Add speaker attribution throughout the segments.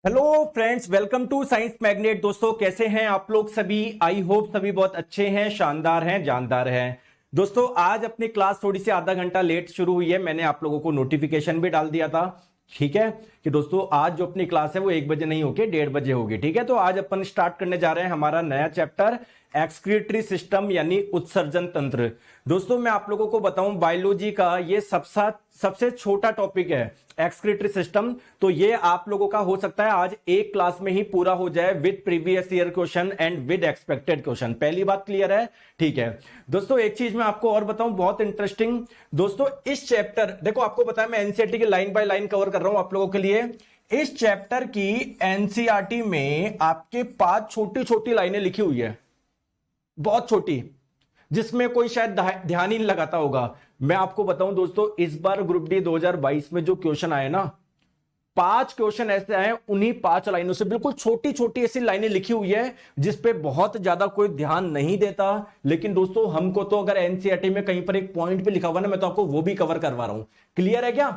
Speaker 1: Hello friends, welcome to science magnet. दोस्तों कैसे हैं आप लोग सभी? आई होप सभी बहुत अच्छे हैं, शानदार हैं, जानदार हैं। दोस्तों आज अपनी क्लास थोड़ी सी आधा घंटा लेट शुरू हुई है। मैंने आप लोगों को नोटिफिकेशन भी डाल दिया था, ठीक है, कि दोस्तों आज जो अपनी क्लास है वो 1 बजे नहीं होगी, 1:30 बजे होगी, ठीक है। तो आज अपन स्टार्ट करने जा रहे हैं हमारा नया चैप्टर एक्सक्रीटरी सिस्टम यानी उत्सर्जन तंत्र। दोस्तों मैं आप लोगों को बताऊं, बायोलॉजी का ये सबसे छोटा टॉपिक है एक्सक्रीटरी सिस्टम। तो ये आप लोगों का हो सकता है आज एक क्लास में ही पूरा हो जाए with previous year question and with expected question. पहली बात क्लियर है, ठीक है। दोस्तों एक चीज मैं आपको और बताऊं, बहुत इंटरेस्टिंग। दोस्तों इस चैप्टर, देखो आपको बताया मैं एनसीईआरटी की लाइन बाय लाइन कवर कर रहा हूं आप लोगों के लिए। इस चैप्टर की एनसीईआरटी में आपके 5 छोटी छोटी लाइनें लिखी हुई है, बहुत छोटी, जिसमें कोई शायद ध्यान ही नहीं लगाता होगा। मैं आपको बताऊं दोस्तों, इस बार ग्रुप डी 2022 में जो क्वेश्चन आए ना, 5 क्वेश्चन ऐसे आए उन्हीं 5 लाइनों से, बिल्कुल छोटी छोटी ऐसी लाइनें लिखी हुई है जिसपे बहुत ज्यादा कोई ध्यान नहीं देता। लेकिन दोस्तों हमको तो अगर एनसीईआरटी में कहीं पर एक पॉइंट भी लिखा हुआ ना, मैं तो आपको वो भी कवर करवा रहा हूं। क्लियर है क्या?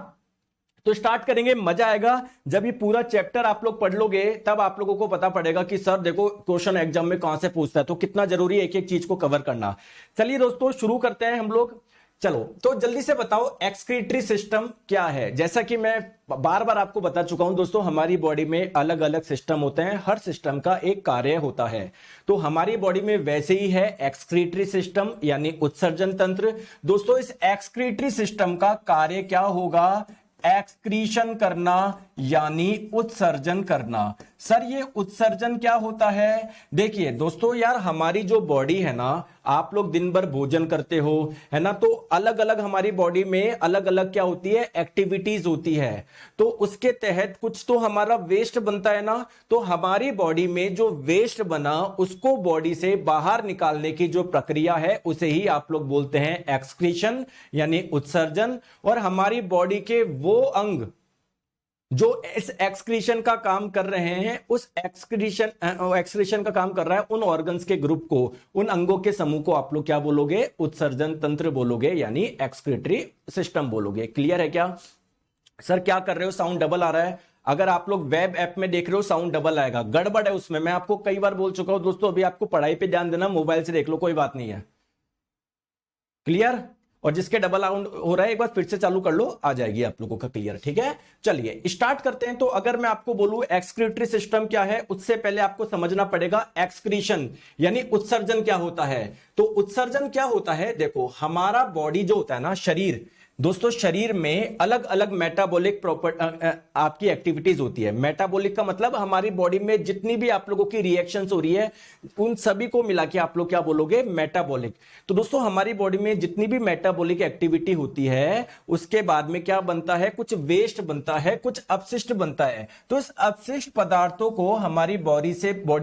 Speaker 1: तो स्टार्ट करेंगे। मजा आएगा जब ये पूरा चैप्टर आप लोग पढ़ लोगे, तब आप लोगों को पता पड़ेगा कि सर देखो क्वेश्चन एग्जाम में कहां से पूछता है, तो कितना जरूरी है एक एक चीज को कवर करना। चलिए दोस्तों शुरू करते हैं हम लोग। चलो तो जल्दी से बताओ एक्सक्रीटरी सिस्टम क्या है। जैसा कि मैं बार बार आपको बता चुका हूं दोस्तों, हमारी बॉडी में अलग अलग सिस्टम होते हैं, हर सिस्टम का एक कार्य होता है। तो हमारी बॉडी में वैसे ही है एक्सक्रीटरी सिस्टम यानी उत्सर्जन तंत्र। दोस्तों इस एक्सक्रीटरी सिस्टम का कार्य क्या होगा? एक्सक्रीशन करना यानी उत्सर्जन करना। सर ये उत्सर्जन क्या होता है? देखिए दोस्तों यार, हमारी जो बॉडी है ना, आप लोग दिन भर भोजन करते हो, है ना, तो अलग अलग हमारी बॉडी में अलग अलग क्या होती है, एक्टिविटीज होती है। तो उसके तहत कुछ तो हमारा वेस्ट बनता है ना, तो हमारी बॉडी में जो वेस्ट बना उसको बॉडी से बाहर निकालने की जो प्रक्रिया है उसे ही आप लोग बोलते हैं एक्सक्रीशन यानी उत्सर्जन। और हमारी बॉडी के वो अंग जो इस एक्सक्रीशन का काम कर रहे हैं, उस एक्सक्रीशन का काम कर रहा है, उन ऑर्गन्स के ग्रुप को, उन अंगों के समूह को आप लोग क्या बोलोगे? उत्सर्जन तंत्र बोलोगे यानी एक्सक्रीटरी सिस्टम बोलोगे। क्लियर है क्या? सर क्या कर रहे हो, साउंड डबल आ रहा है। अगर आप लोग वेब ऐप में देख रहे हो साउंड डबल आएगा, गड़बड़ है उसमें। मैं आपको कई बार बोल चुका हूं दोस्तों, अभी आपको पढ़ाई पे ध्यान देना, मोबाइल से देख लो कोई बात नहीं है। क्लियर? और जिसके डबल साउंड हो रहा है एक बार फिर से चालू कर लो, आ जाएगी आप लोगों का क्लियर। ठीक है, चलिए स्टार्ट करते हैं। तो अगर मैं आपको बोलूं एक्सक्रीटरी सिस्टम क्या है, उससे पहले आपको समझना पड़ेगा एक्सक्रीशन यानी उत्सर्जन क्या होता है। तो उत्सर्जन क्या होता है, देखो हमारा बॉडी जो होता है ना, शरीर, दोस्तों शरीर में अलग अलग मेटाबॉलिक आपकी एक्टिविटीज होती है। मेटाबॉलिक का मतलब हमारी बॉडी में जितनी भी आप लोगों की रिएक्शंस हो रही है उन सभी को मिला के आप लोग क्या बोलोगे? मेटाबॉलिक। तो दोस्तों हमारी बॉडी में जितनी भी मेटाबॉलिक एक्टिविटी होती है उसके बाद में क्या बनता है? कुछ वेस्ट बनता है, कुछ अपशिष्ट बनता है। तो इस अपशिष्ट पदार्थों को हमारी बॉडी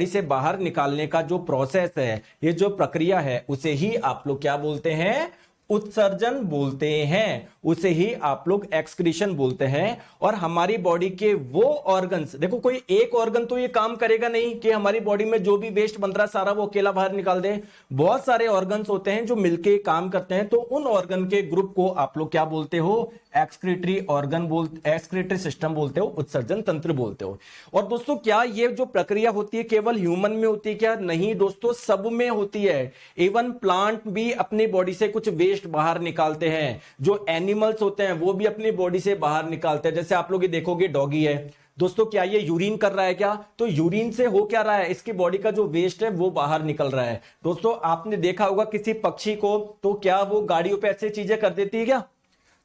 Speaker 1: से बाहर निकालने का जो प्रोसेस है, ये जो प्रक्रिया है, उसे ही आप लोग क्या बोलते हैं? उत्सर्जन बोलते हैं, उसे ही आप लोग एक्सक्रीशन बोलते हैं। और हमारी बॉडी के वो ऑर्गन्स, देखो कोई एक ऑर्गन तो ये काम करेगा नहीं कि हमारी बॉडी में जो भी वेस्ट बन रहा है सारा वो अकेला बाहर निकाल दे। बहुत सारे ऑर्गन्स होते हैं जो मिलके काम करते हैं। तो उन ऑर्गन के ग्रुप को आप लोग क्या बोलते हो? एक्सक्रीटरी ऑर्गन बोलते, एक्सक्रीटरी सिस्टम बोलते हो, उत्सर्जन तंत्र बोलते हो। और दोस्तों क्या ये जो प्रक्रिया होती है केवल ह्यूमन में होती है क्या? नहीं दोस्तों, सब में होती है। इवन प्लांट भी अपनी बॉडी से कुछ वेस्ट बाहर निकालते हैं। जो एनिमल्स होते हैं वो भी अपनी बॉडी से बाहर निकालते हैं। जैसे आप लोग ये देखोगे डॉगी है दोस्तों, क्या ये यूरिन कर रहा है क्या? तो यूरिन से हो क्या रहा है? इसकी बॉडी का जो वेस्ट है वो बाहर निकल रहा है। दोस्तों आपने देखा होगा किसी पक्षी को, तो क्या वो गाड़ियों पे ऐसे चीजें कर देती है क्या?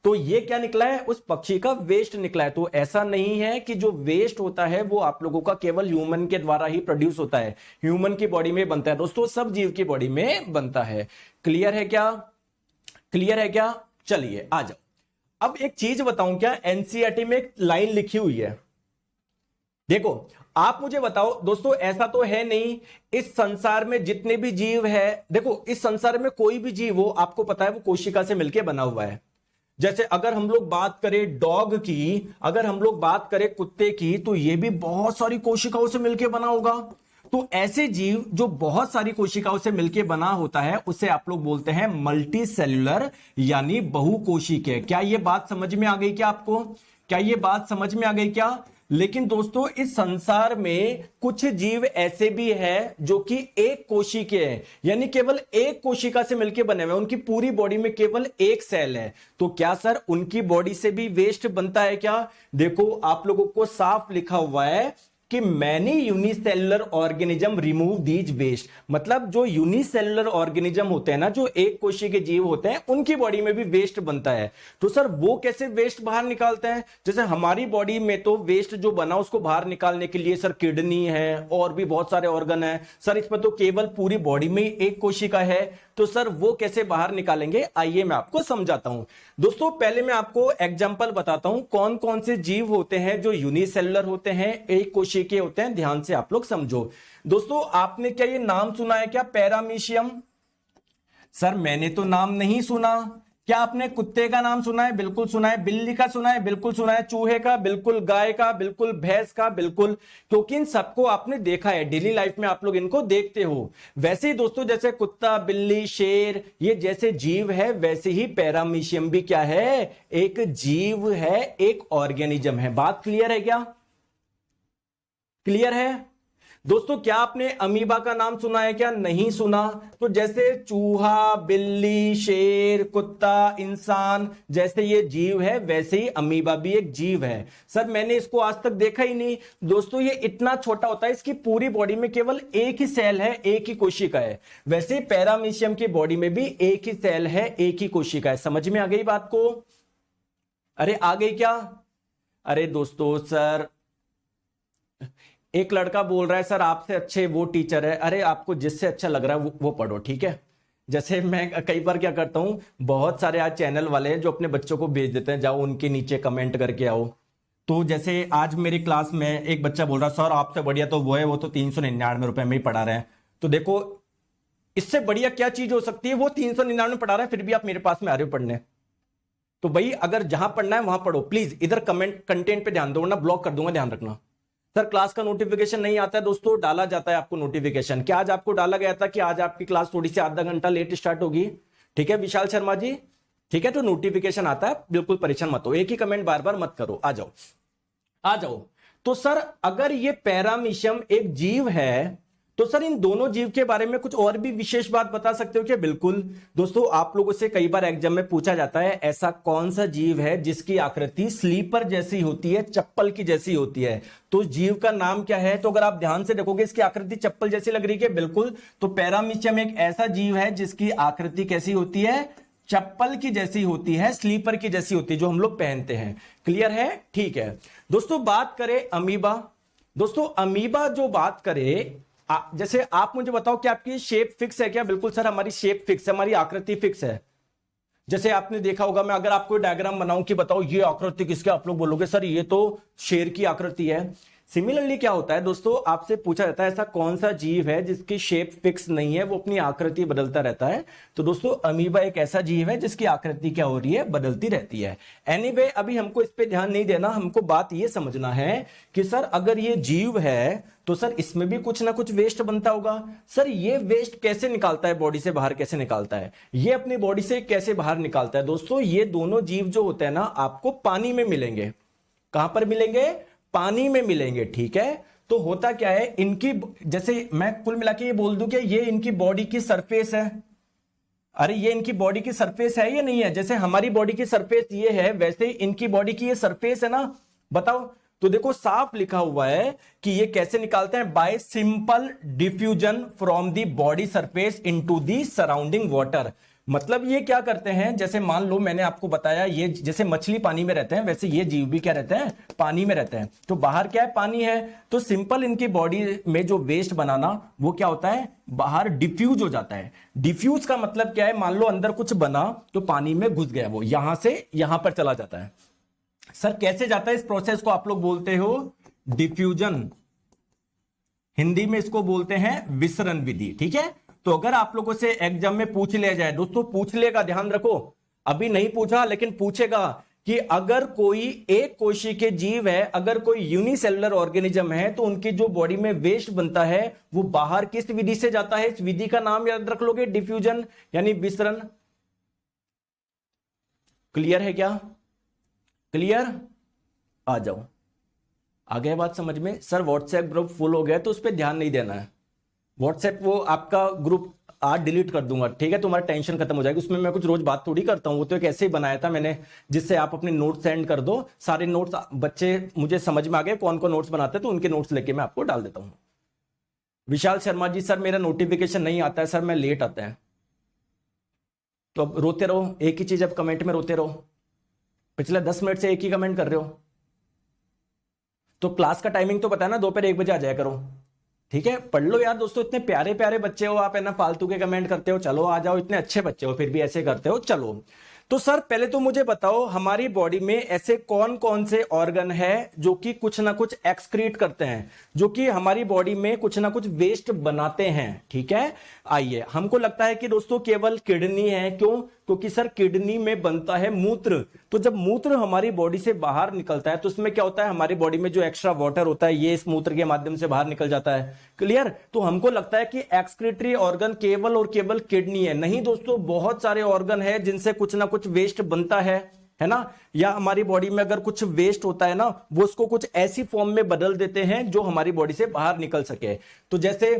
Speaker 1: तो ये क्या निकला है? उस पक्षी का वेस्ट निकला है। तो ऐसा नहीं है कि जो वेस्ट होता है वो आप लोगों का केवल ह्यूमन के द्वारा ही प्रोड्यूस होता है, ह्यूमन की बॉडी में बनता है। दोस्तों सब जीव की बॉडी में बनता है। क्लियर है क्या? क्लियर है क्या? चलिए आ जाओ। अब एक चीज बताऊं क्या, एनसीईआरटी में एक लाइन लिखी हुई है, देखो आप मुझे बताओ दोस्तों, ऐसा तो है नहीं इस संसार में जितने भी जीव है, देखो इस संसार में कोई भी जीव हो, आपको पता है वो कोशिका से मिलकर बना हुआ है। जैसे अगर हम लोग बात करें डॉग की, अगर हम लोग बात करें कुत्ते की, तो ये भी बहुत सारी कोशिकाओं से मिलकर बना होगा। तो ऐसे जीव जो बहुत सारी कोशिकाओं से मिलकर बना होता है उसे आप लोग बोलते हैं मल्टी सेल्यूलर यानी बहुकोशिकीय। क्या ये बात समझ में आ गई क्या आपको? क्या ये बात समझ में आ गई क्या? लेकिन दोस्तों इस संसार में कुछ जीव ऐसे भी हैं जो कि एक कोशी के हैं, यानी केवल एक कोशिका से मिलकर बने हुए हैं, उनकी पूरी बॉडी में केवल एक सेल है। तो क्या सर उनकी बॉडी से भी वेस्ट बनता है क्या? देखो आप लोगों को साफ लिखा हुआ है कि many unicellular organism remove these waste, मतलब जो यूनिसेलुलर ऑर्गेनिज्म होते हैं ना, जो एक कोशिका के जीव होते हैं, उनकी बॉडी में भी वेस्ट बनता है। तो सर वो कैसे वेस्ट बाहर निकालते हैं? जैसे हमारी बॉडी में तो वेस्ट जो बना उसको बाहर निकालने के लिए सर किडनी है और भी बहुत सारे ऑर्गन है सर, इसमें तो केवल पूरी बॉडी में एक कोशिका है, तो सर वो कैसे बाहर निकालेंगे? आइए मैं आपको समझाता हूं। दोस्तों पहले मैं आपको एग्जांपल बताता हूं कौन कौन से जीव होते हैं जो यूनिसेलुलर होते हैं, एक कोशिकीय होते हैं। ध्यान से आप लोग समझो। दोस्तों आपने क्या ये नाम सुना है क्या, पैरामीशियम? सर मैंने तो नाम नहीं सुना। क्या आपने कुत्ते का नाम सुना है? बिल्कुल सुना है। बिल्ली का सुना है? बिल्कुल सुना है। चूहे का? बिल्कुल। गाय का? बिल्कुल। भैंस का? बिल्कुल। क्योंकि इन सबको आपने देखा है, डेली लाइफ में आप लोग इनको देखते हो। वैसे ही दोस्तों जैसे कुत्ता, बिल्ली, शेर ये जैसे जीव है, वैसे ही पैरामीशियम भी क्या है? एक जीव है, एक ऑर्गेनिज्म है। बात क्लियर है क्या? क्लियर है? दोस्तों क्या आपने अमीबा का नाम सुना है क्या? नहीं सुना। तो जैसे चूहा, बिल्ली, शेर, कुत्ता, इंसान जैसे ये जीव है, वैसे ही अमीबा भी एक जीव है। सर मैंने इसको आज तक देखा ही नहीं। दोस्तों ये इतना छोटा होता है, इसकी पूरी बॉडी में केवल एक ही सेल है, एक ही कोशिका है। वैसे पैरामीशियम की बॉडी में भी एक ही सेल है, एक ही कोशिका है। समझ में आ गई बात को? अरे आ गई क्या? अरे दोस्तों सर एक लड़का बोल रहा है सर आपसे अच्छे वो टीचर है। अरे आपको जिससे अच्छा लग रहा है वो पढ़ो, ठीक है। जैसे मैं कई बार क्या करता हूं, बहुत सारे आज चैनल वाले हैं जो अपने बच्चों को भेज देते हैं, जाओ उनके नीचे कमेंट करके आओ। तो जैसे आज मेरी क्लास में एक बच्चा बोल रहा है सर आपसे बढ़िया तो वो है, वो तो 399 रुपए में ही पढ़ा रहे हैं। तो देखो इससे बढ़िया क्या चीज हो सकती है? वो 399 में पढ़ा रहा है, फिर भी आप मेरे पास में आ रहे हो पढ़ने। तो भाई अगर जहां पढ़ना है वहां पढ़ो, प्लीज इधर कमेंट कंटेंट पे ध्यान दो वरना ब्लॉक कर दूंगा, ध्यान रखना। सर क्लास का नोटिफिकेशन नहीं आता है दोस्तों, डाला जाता है आपको नोटिफिकेशन। क्या आज आपको डाला गया था कि आज आपकी क्लास थोड़ी सी आधा घंटा लेट स्टार्ट होगी? ठीक है विशाल शर्मा जी, ठीक है। तो नोटिफिकेशन आता है, बिल्कुल परेशान मत हो, एक ही कमेंट बार बार मत करो, आ जाओ आ जाओ। तो सर अगर ये पैरामीशियम एक जीव है तो सर इन दोनों जीव के बारे में कुछ और भी विशेष बात बता सकते हो क्या? बिल्कुल दोस्तों, आप लोगों से कई बार एग्जाम में पूछा जाता है ऐसा कौन सा जीव है जिसकी आकृति स्लीपर जैसी होती है, चप्पल की जैसी होती है। तो जीव का नाम क्या है? तो अगर आप ध्यान से देखोगे इसकी आकृति चप्पल जैसी लग रही है, बिल्कुल। तो पैरामीशियम एक ऐसा जीव है जिसकी आकृति कैसी होती है? चप्पल की जैसी होती है, स्लीपर की जैसी होती है, जो हम लोग पहनते हैं। क्लियर है? ठीक है दोस्तों। बात करें अमीबा। दोस्तों अमीबा जो बात करें, जैसे आप मुझे बताओ कि आपकी शेप फिक्स है क्या? बिल्कुल सर हमारी शेप फिक्स है, हमारी आकृति फिक्स है। जैसे आपने देखा होगा, मैं अगर आपको डायग्राम बनाऊं कि बताओ ये आकृति किसकी, आप लोग बोलोगे सर ये तो शेर की आकृति है। सिमिलरली क्या होता है दोस्तों, आपसे पूछा जाता है ऐसा कौन सा जीव है जिसकी शेप फिक्स नहीं है, वो अपनी आकृति बदलता रहता है। तो दोस्तों अमीबा एक ऐसा जीव है जिसकी आकृति क्या हो रही है? बदलती रहती है। एनीवे अभी हमको इस पे ध्यान नहीं देना, हमको बात ये समझना है कि सर अगर ये जीव है तो सर इसमें भी कुछ ना कुछ वेस्ट बनता होगा। सर ये वेस्ट कैसे निकालता है, बॉडी से बाहर कैसे निकालता है? ये अपनी बॉडी से कैसे बाहर निकालता है? दोस्तों ये दोनों जीव जो होते हैं ना, आपको पानी में मिलेंगे। कहां पर मिलेंगे? पानी में मिलेंगे, ठीक है। तो होता क्या है इनकी, जैसे मैं कुल मिला के ये बोल दूं कि ये इनकी बॉडी की सरफेस है। अरे ये इनकी बॉडी की सरफेस है या नहीं है? जैसे हमारी बॉडी की सरफेस ये है, वैसे ही इनकी बॉडी की ये सरफेस है ना, बताओ। तो देखो साफ लिखा हुआ है कि ये कैसे निकालते हैं? Bye simple diffusion from the body surface into the surrounding water. मतलब ये क्या करते हैं, जैसे मान लो मैंने आपको बताया ये जैसे मछली पानी में रहते हैं, वैसे ये जीव भी क्या रहते हैं? पानी में रहते हैं। तो बाहर क्या है? पानी है। तो सिंपल इनकी बॉडी में जो वेस्ट बनाना वो क्या होता है? बाहर डिफ्यूज हो जाता है। डिफ्यूज का मतलब क्या है? मान लो अंदर कुछ बना तो पानी में घुस गया, वो यहां से यहां पर चला जाता है। सर कैसे जाता है? इस प्रोसेस को आप लोग बोलते हो डिफ्यूजन, हिंदी में इसको बोलते हैं विसरण विधि, ठीक है। तो अगर आप लोगों से एग्जाम में पूछ लिया जाए, दोस्तों पूछ लेगा, ध्यान रखो, अभी नहीं पूछा लेकिन पूछेगा कि अगर कोई एक कोशिकीय के जीव है, अगर कोई यूनिसेलुलर ऑर्गेनिज्म है, तो उनकी जो बॉडी में वेस्ट बनता है वो बाहर किस विधि से जाता है? इस विधि का नाम याद रख लोगे, डिफ्यूजन यानी विसरण। क्लियर है क्या? क्लियर? आ जाओ। आ गया बात समझ में? सर व्हाट्सएप ग्रुप फुल हो गया तो उस पर ध्यान नहीं देना है। व्हाट्सएप वो आपका ग्रुप आज डिलीट कर दूंगा, ठीक है? तुम्हारा टेंशन खत्म हो जाएगी। उसमें मैं कुछ रोज बात थोड़ी करता हूँ, वो तो एक ऐसे ही बनाया था मैंने जिससे आप अपने नोट्स सेंड कर दो। सारे नोट्स बच्चे मुझे समझ में आ गए कौन कौन नोट्स बनाते हैं, तो उनके नोट्स लेके मैं आपको डाल देता हूँ। विशाल शर्मा जी, सर मेरा नोटिफिकेशन नहीं आता है सर, मैं लेट आता है। तो अब रोते रहो, एक ही चीज अब कमेंट में रोते रहो। पिछले 10 मिनट से एक ही कमेंट कर रहे हो। तो क्लास का टाइमिंग तो पता है ना, दोपहर 1 बजे आ जाया करो, ठीक है? पढ़ लो यार दोस्तों, इतने प्यारे प्यारे बच्चे हो आप, है ना? फालतू के कमेंट करते हो, चलो आ जाओ, इतने अच्छे बच्चे हो फिर भी ऐसे करते हो। चलो तो सर पहले तो मुझे बताओ, हमारी बॉडी में ऐसे कौन कौन से ऑर्गन है जो कि कुछ ना कुछ एक्सक्रीट करते हैं, जो कि हमारी बॉडी में कुछ ना कुछ वेस्ट बनाते हैं, ठीक है? आइए, हमको लगता है कि दोस्तों केवल किडनी है। क्यों? क्योंकि सर किडनी में बनता है मूत्र। तो जब मूत्र हमारी बॉडी से बाहर निकलता है तो उसमें क्या होता है, हमारी बॉडी में जो एक्स्ट्रा वाटर होता है ये इस मूत्र के माध्यम से बाहर निकल जाता है। क्लियर? तो हमको लगता है कि एक्सक्रीटरी ऑर्गन केवल और केवल किडनी है। नहीं दोस्तों, बहुत सारे ऑर्गन है जिनसे कुछ ना कुछ वेस्ट बनता है ना? या हमारी बॉडी में अगर कुछ वेस्ट होता है ना, वो उसको कुछ ऐसी फॉर्म में बदल देते हैं जो हमारी बॉडी से बाहर निकल सके। तो जैसे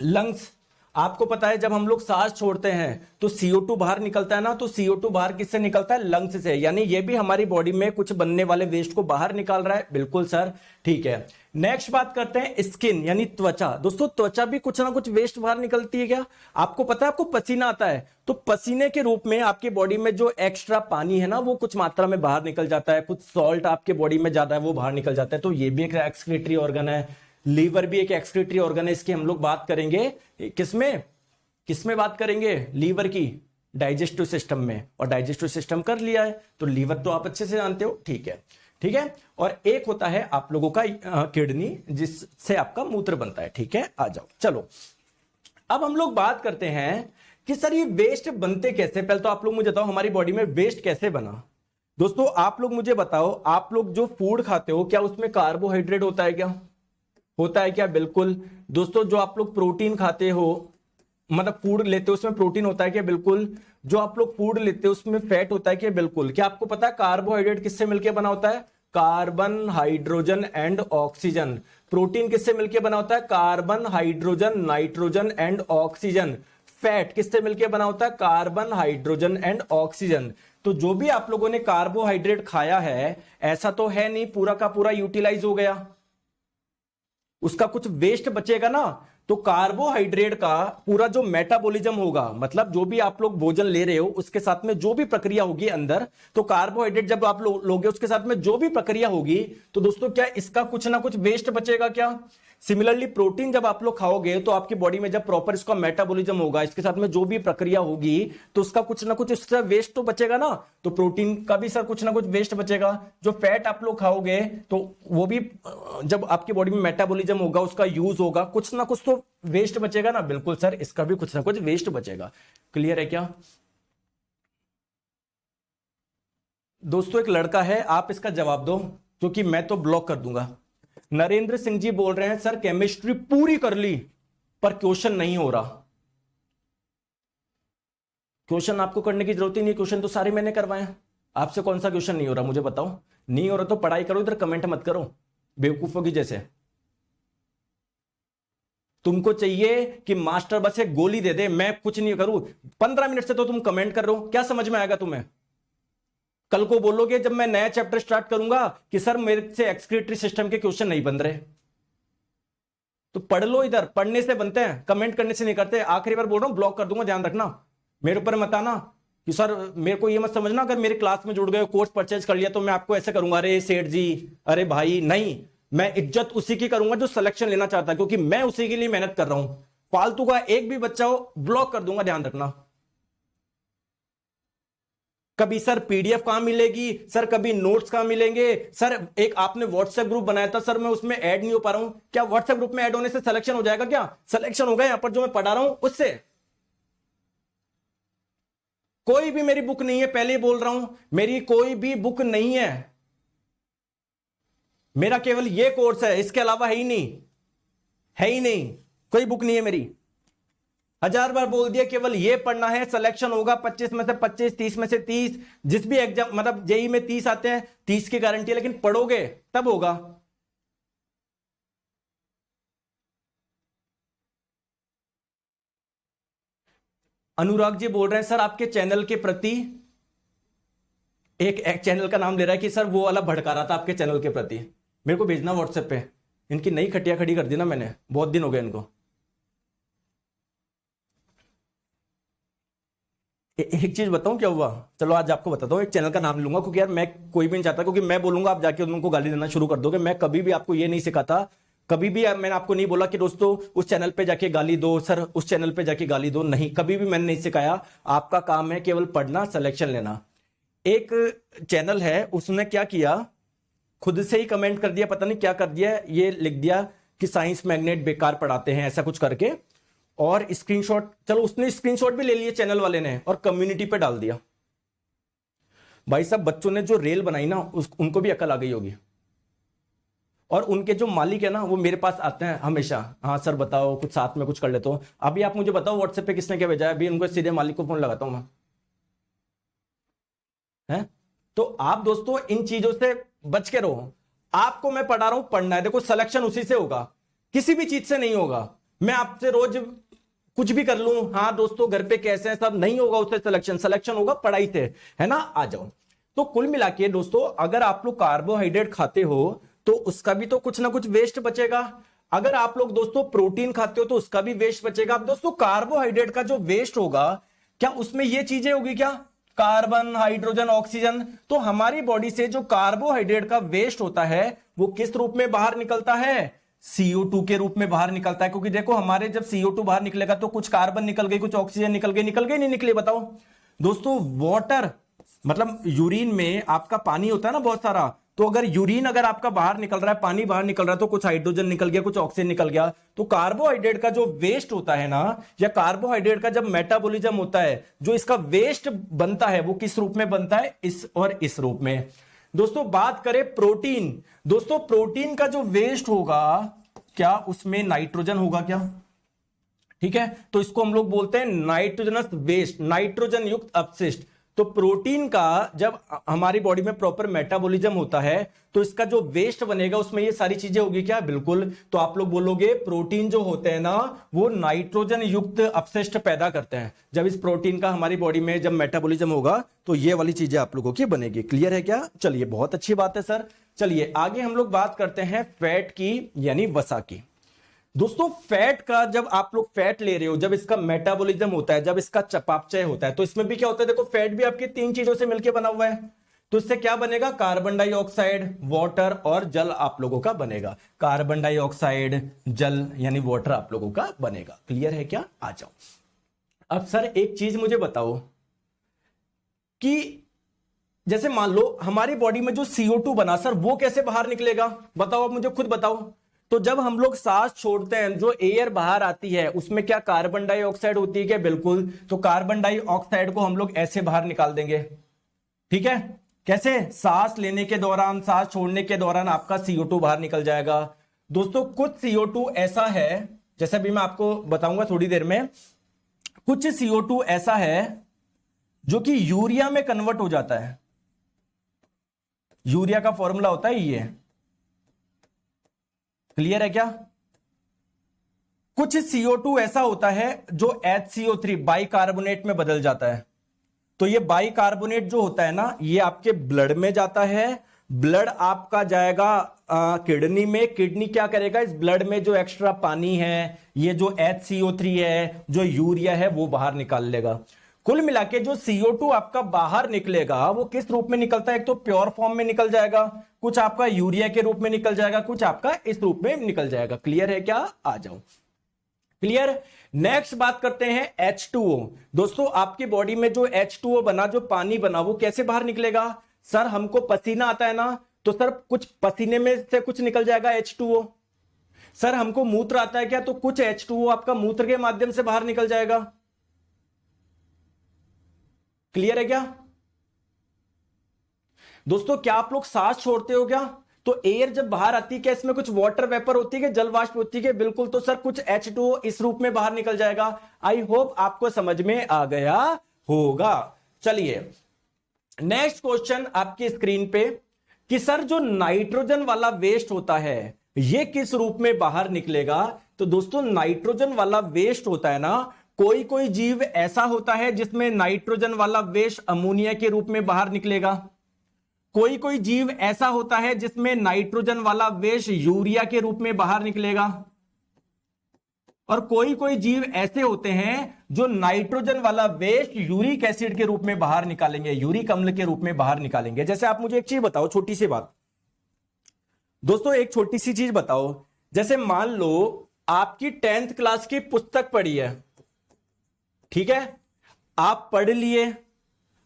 Speaker 1: लंग्स, आपको पता है जब हम लोग सांस छोड़ते हैं तो CO2 बाहर निकलता है ना, तो CO2 बाहर किससे निकलता है? लंग्स से। यानी ये भी हमारी बॉडी में कुछ बनने वाले वेस्ट को बाहर निकाल रहा है। बिल्कुल सर, ठीक है। नेक्स्ट बात करते हैं स्किन यानी त्वचा। दोस्तों त्वचा भी कुछ ना कुछ वेस्ट बाहर निकलती है क्या? आपको पता है, आपको पसीना आता है तो पसीने के रूप में आपकी बॉडी में जो एक्स्ट्रा पानी है ना वो कुछ मात्रा में बाहर निकल जाता है। कुछ सॉल्ट आपके बॉडी में ज्यादा है वो बाहर निकल जाता है। तो ये भी एक एक्सक्रीटरी ऑर्गन है। लीवर भी एक एक्सक्रीटरी ऑर्गन है, इसकी हम लोग बात करेंगे किसमें बात करेंगे? लीवर की, डाइजेस्टिव सिस्टम में। और डाइजेस्टिव सिस्टम कर लिया है तो लीवर तो आप अच्छे से जानते हो, ठीक है, ठीक है। और एक होता है आप लोगों का किडनी, जिससे आपका मूत्र बनता है, ठीक है। आ जाओ, चलो अब हम लोग बात करते हैं कि सर ये वेस्ट बनते कैसे। पहले तो आप लोग मुझे बताओ हमारी बॉडी में वेस्ट कैसे बना। दोस्तों आप लोग मुझे बताओ, आप लोग जो फूड खाते हो क्या उसमें कार्बोहाइड्रेट होता है क्या? होता है क्या? बिल्कुल। दोस्तों जो आप लोग प्रोटीन खाते हो, मतलब फूड लेते हो, उसमें प्रोटीन होता है क्या? बिल्कुल। जो आप लोग फूड लेते हो उसमें फैट होता है क्या? बिल्कुल। क्या आपको पता है कार्बोहाइड्रेट किससे मिलकर बना होता है? Carbon, hydrogen and oxygen. Protein किससे मिलकर बना होता है? Carbon, hydrogen, nitrogen and oxygen. Fat किससे मिलकर बना होता है? Carbon, hydrogen and oxygen. तो जो भी आप लोगों ने कार्बोहाइड्रेट खाया है, ऐसा तो है नहीं पूरा का पूरा यूटिलाइज हो गया, उसका कुछ वेस्ट बचेगा ना। तो कार्बोहाइड्रेट का पूरा जो मेटाबॉलिज्म होगा, मतलब जो भी आप लोग भोजन ले रहे हो उसके साथ में जो भी प्रक्रिया होगी अंदर, तो कार्बोहाइड्रेट जब आप लोगे उसके साथ में जो भी प्रक्रिया होगी, तो दोस्तों क्या इसका कुछ ना कुछ वेस्ट बचेगा क्या? सिमिलरली प्रोटीन जब आप लोग खाओगे तो आपकी बॉडी में जब प्रॉपर इसका मेटाबॉलिज्म होगा, इसके साथ में जो भी प्रक्रिया होगी, तो उसका कुछ ना कुछ इसका वेस्ट तो बचेगा ना। तो प्रोटीन का भी सर कुछ ना कुछ वेस्ट बचेगा। जो फैट आप लोग खाओगे तो वो भी जब आपकी बॉडी में मेटाबॉलिज्म होगा, उसका यूज होगा, कुछ ना कुछ तो वेस्ट बचेगा ना। बिल्कुल सर, इसका भी कुछ ना कुछ वेस्ट बचेगा। क्लियर है क्या दोस्तों? एक लड़का है, आप इसका जवाब दो क्योंकि मैं तो ब्लॉक कर दूंगा। नरेंद्र सिंह जी बोल रहे हैं सर केमिस्ट्री पूरी कर ली पर क्वेश्चन नहीं हो रहा। क्वेश्चन आपको करने की जरूरत ही नहीं, क्वेश्चन तो सारे मैंने करवाए हैं। आपसे कौन सा क्वेश्चन नहीं हो रहा मुझे बताओ? नहीं हो रहा तो पढ़ाई करो, इधर कमेंट मत करो बेवकूफों की जैसे। तुमको चाहिए कि मास्टर बस एक गोली दे दे, मैं कुछ नहीं करूं। 15 मिनट से तो तुम कमेंट कर रहे हो, क्या समझ में आएगा तुम्हें? कल को बोलोगे जब मैं नया चैप्टर स्टार्ट करूंगा कि सर मेरे से एक्सक्रीटरी सिस्टम के क्वेश्चन नहीं बन रहे। तो पढ़ लो, इधर पढ़ने से बनते हैं, कमेंट करने से नहीं करते। आखिरी बार बोल रहा हूं, ब्लॉक कर दूंगा, ध्यान रखना। मेरे ऊपर मत आना कि सर मेरे को ये मत समझना अगर मेरे क्लास में जुड़ गए, कोर्स परचेज कर लिया तो मैं आपको ऐसे करूंगा, अरे सेठ जी, अरे भाई। नहीं, मैं इज्जत उसी की करूंगा जो सिलेक्शन लेना चाहता है, क्योंकि मैं उसी के लिए मेहनत कर रहा हूं। फालतू का एक भी बच्चा हो ब्लॉक कर दूंगा, ध्यान रखना। कभी सर पीडीएफ कहां मिलेगी, सर कभी नोट्स कहां मिलेंगे, सर एक आपने व्हाट्सएप ग्रुप बनाया था सर मैं उसमें ऐड नहीं हो पा रहा हूं। क्या व्हाट्सएप ग्रुप में ऐड होने से सिलेक्शन हो जाएगा क्या? सिलेक्शन होगा यहां पर जो मैं पढ़ा रहा हूं उससे। कोई भी मेरी बुक नहीं है, पहले ही बोल रहा हूं, मेरी कोई भी बुक नहीं है। मेरा केवल ये कोर्स है, इसके अलावा है ही नहीं, है ही नहीं, कोई बुक नहीं है मेरी। 1000 बार बोल दिया, केवल ये पढ़ना है, सिलेक्शन होगा 25 में से 25, 30 में से 30। जिस भी एग्जाम मतलब जेई में 30 आते हैं, 30 की गारंटी है, लेकिन पढ़ोगे तब होगा। अनुराग जी बोल रहे हैं सर आपके चैनल के प्रति, एक चैनल का नाम ले रहा है कि सर वो वाला भड़का रहा था आपके चैनल के प्रति, मेरे को भेजना व्हाट्सएप पे। इनकी नई खटिया खड़ी कर दी ना मैंने, बहुत दिन हो गए इनको। एक चीज बताऊं क्या हुआ, चलो आज आपको बताता हूं। एक चैनल का नाम लूंगा क्योंकि यार मैं कोई भी नहीं चाहता, क्योंकि मैं बोलूंगा आप जाके उनको गाली देना शुरू कर दोगे। मैं कभी भी आपको ये नहीं सिखाता, कभी भी मैंने आपको नहीं बोला कि दोस्तों उस चैनल पे जाके गाली दो, सर उस चैनल पे जाके गाली दो, नहीं, कभी भी मैंने नहीं सिखाया। आपका काम है केवल पढ़ना, सिलेक्शन लेना। एक चैनल है उसने क्या किया, खुद से ही कमेंट कर दिया, पता नहीं क्या कर दिया, ये लिख दिया कि साइंस मैग्नेट बेकार पढ़ाते हैं ऐसा कुछ करके, और स्क्रीनशॉट, चलो उसने स्क्रीनशॉट भी ले लिए चैनल वाले ने और कम्युनिटी पे डाल दिया। भाई साहब बच्चों ने जो रेल बनाई ना उनको भी अकल आ गई होगी, और उनके जो मालिक है ना वो मेरे पास आते हैं हमेशा, हाँ सर बताओ कुछ साथ में कुछ कर लेते हो। अभी आप मुझे बताओ व्हाट्सएप पे किसने क्या भेजा है, अभी उनको सीधे मालिक को फोन लगाता हूं मैं, है? तो आप दोस्तों इन चीजों से बच के रहो। आपको मैं पढ़ा रहा हूं, पढ़ना है, देखो सिलेक्शन उसी से होगा, किसी भी चीज से नहीं होगा। मैं आपसे रोज कुछ भी कर लूं, हाँ दोस्तों घर पे कैसे हैं सब, नहीं होगा उससे सिलेक्शन, सिलेक्शन होगा पढ़ाई से, है ना। आ जाओ। तो कुल मिला के दोस्तों अगर आप लोग कार्बोहाइड्रेट खाते हो तो उसका भी तो कुछ ना कुछ वेस्ट बचेगा। अगर आप लोग दोस्तों प्रोटीन खाते हो तो उसका भी वेस्ट बचेगा। अब दोस्तों कार्बोहाइड्रेट का जो वेस्ट होगा, क्या उसमें ये चीजें होगी क्या, कार्बन, हाइड्रोजन, ऑक्सीजन? तो हमारी बॉडी से जो कार्बोहाइड्रेट का वेस्ट होता है वो किस रूप में बाहर निकलता है, CO2 के रूप में बाहर निकलता है। क्योंकि देखो हमारे जब CO2 बाहर निकलेगा तो कुछ कार्बन निकल गई, कुछ ऑक्सीजन निकल गई, नहीं निकले, बताओ दोस्तों। वाटर मतलब यूरिन में आपका पानी होता है ना बहुत सारा, तो अगर यूरिन अगर आपका बाहर निकल रहा है, पानी बाहर निकल रहा है, तो कुछ हाइड्रोजन निकल गया, कुछ ऑक्सीजन निकल गया। तो कार्बोहाइड्रेट का जो वेस्ट होता है ना, या कार्बोहाइड्रेट का जब मेटाबॉलिज्म होता है, जो इसका वेस्ट बनता है वो किस रूप में बनता है, इस और इस रूप में। दोस्तों बात करें प्रोटीन, दोस्तों प्रोटीन का जो वेस्ट होगा, क्या उसमें नाइट्रोजन होगा क्या? ठीक है, तो इसको हम लोग बोलते हैं नाइट्रोजनस वेस्ट, नाइट्रोजन युक्त अपशिष्ट। तो प्रोटीन का जब हमारी बॉडी में प्रॉपर मेटाबॉलिज्म होता है तो इसका जो वेस्ट बनेगा उसमें ये सारी चीजें होगी क्या, बिल्कुल। तो आप लोग बोलोगे प्रोटीन जो होते हैं ना वो नाइट्रोजन युक्त अपशिष्ट पैदा करते हैं। जब इस प्रोटीन का हमारी बॉडी में जब मेटाबॉलिज्म होगा तो ये वाली चीजें आप लोगों की बनेगी। क्लियर है क्या? चलिए बहुत अच्छी बात है सर। चलिए आगे हम लोग बात करते हैं फैट की, यानी वसा की। दोस्तों फैट का जब आप लोग फैट ले रहे हो, जब इसका मेटाबॉलिज्म होता है, जब इसका चयापचय होता है, तो इसमें भी क्या होता है, देखो फैट भी आपकी तीन चीजों से मिलकर बना हुआ है। तो इससे क्या बनेगा, कार्बन डाइऑक्साइड, वाटर और जल आप लोगों का बनेगा। कार्बन डाइऑक्साइड, जल यानी वाटर आप लोगों का बनेगा। क्लियर है क्या? आ जाओ। अब सर एक चीज मुझे बताओ कि जैसे मान लो हमारी बॉडी में जो CO2 बना सर वो कैसे बाहर निकलेगा, बताओ, अब मुझे खुद बताओ। तो जब हम लोग सांस छोड़ते हैं, जो एयर बाहर आती है उसमें क्या कार्बन डाइऑक्साइड होती है क्या? बिल्कुल। तो कार्बन डाइऑक्साइड को हम लोग ऐसे बाहर निकाल देंगे। ठीक है, कैसे? सांस लेने के दौरान, सांस छोड़ने के दौरान आपका CO2 बाहर निकल जाएगा। दोस्तों कुछ CO2 ऐसा है, जैसे भी मैं आपको बताऊंगा थोड़ी देर में, कुछ CO2 ऐसा है जो कि यूरिया में कन्वर्ट हो जाता है। यूरिया का फॉर्मूला होता है ये। क्लियर है क्या? कुछ CO2 ऐसा होता है जो HCO3 बाइकार्बोनेट में बदल जाता है। तो ये बाइकार्बोनेट जो होता है ना, ये आपके ब्लड में जाता है। ब्लड आपका जाएगा किडनी में। किडनी क्या करेगा, इस ब्लड में जो एक्स्ट्रा पानी है, ये जो HCO3 है, जो यूरिया है, वो बाहर निकाल लेगा। कुल मिला के जो CO2 आपका बाहर निकलेगा वो किस रूप में निकलता है, एक तो प्योर फॉर्म में निकल जाएगा, कुछ आपका यूरिया के रूप में निकल जाएगा, कुछ आपका इस रूप में निकल जाएगा। क्लियर है क्या? आ जाओ। क्लियर। नेक्स्ट बात करते हैं H2O। दोस्तों आपकी बॉडी में जो H2O बना, जो पानी बना, वो कैसे बाहर निकलेगा? सर हमको पसीना आता है ना, तो सर कुछ पसीने में से कुछ निकल जाएगा H2O। सर हमको मूत्र आता है क्या, तो कुछ H2O आपका मूत्र के माध्यम से बाहर निकल जाएगा। क्लियर है क्या दोस्तों? क्या आप लोग सांस छोड़ते हो क्या, तो एयर जब बाहर आती है क्या इसमें कुछ वाटर वेपर होती है, जल वाष्प होती है? बिल्कुल। तो सर कुछ H2O इस रूप में बाहर निकल जाएगा। आई होप आपको समझ में आ गया होगा। चलिए नेक्स्ट क्वेश्चन आपकी स्क्रीन पे कि सर जो नाइट्रोजन वाला वेस्ट होता है ये किस रूप में बाहर निकलेगा? तो दोस्तों नाइट्रोजन वाला वेस्ट होता है ना, कोई कोई जीव ऐसा होता है जिसमें नाइट्रोजन वाला वेस्ट अमोनिया के रूप में बाहर निकलेगा, कोई कोई जीव ऐसा होता है जिसमें नाइट्रोजन वाला वेस्ट यूरिया के रूप में बाहर निकलेगा, और कोई कोई जीव ऐसे होते हैं जो नाइट्रोजन वाला वेस्ट यूरिक एसिड के रूप में बाहर निकालेंगे, यूरिक अम्ल के रूप में बाहर निकालेंगे। जैसे आप मुझे एक चीज बताओ, छोटी सी बात दोस्तों, एक छोटी सी चीज बताओ, जैसे मान लो आपकी 10th क्लास की पुस्तक पढ़ी है, ठीक है, आप पढ़ लिए,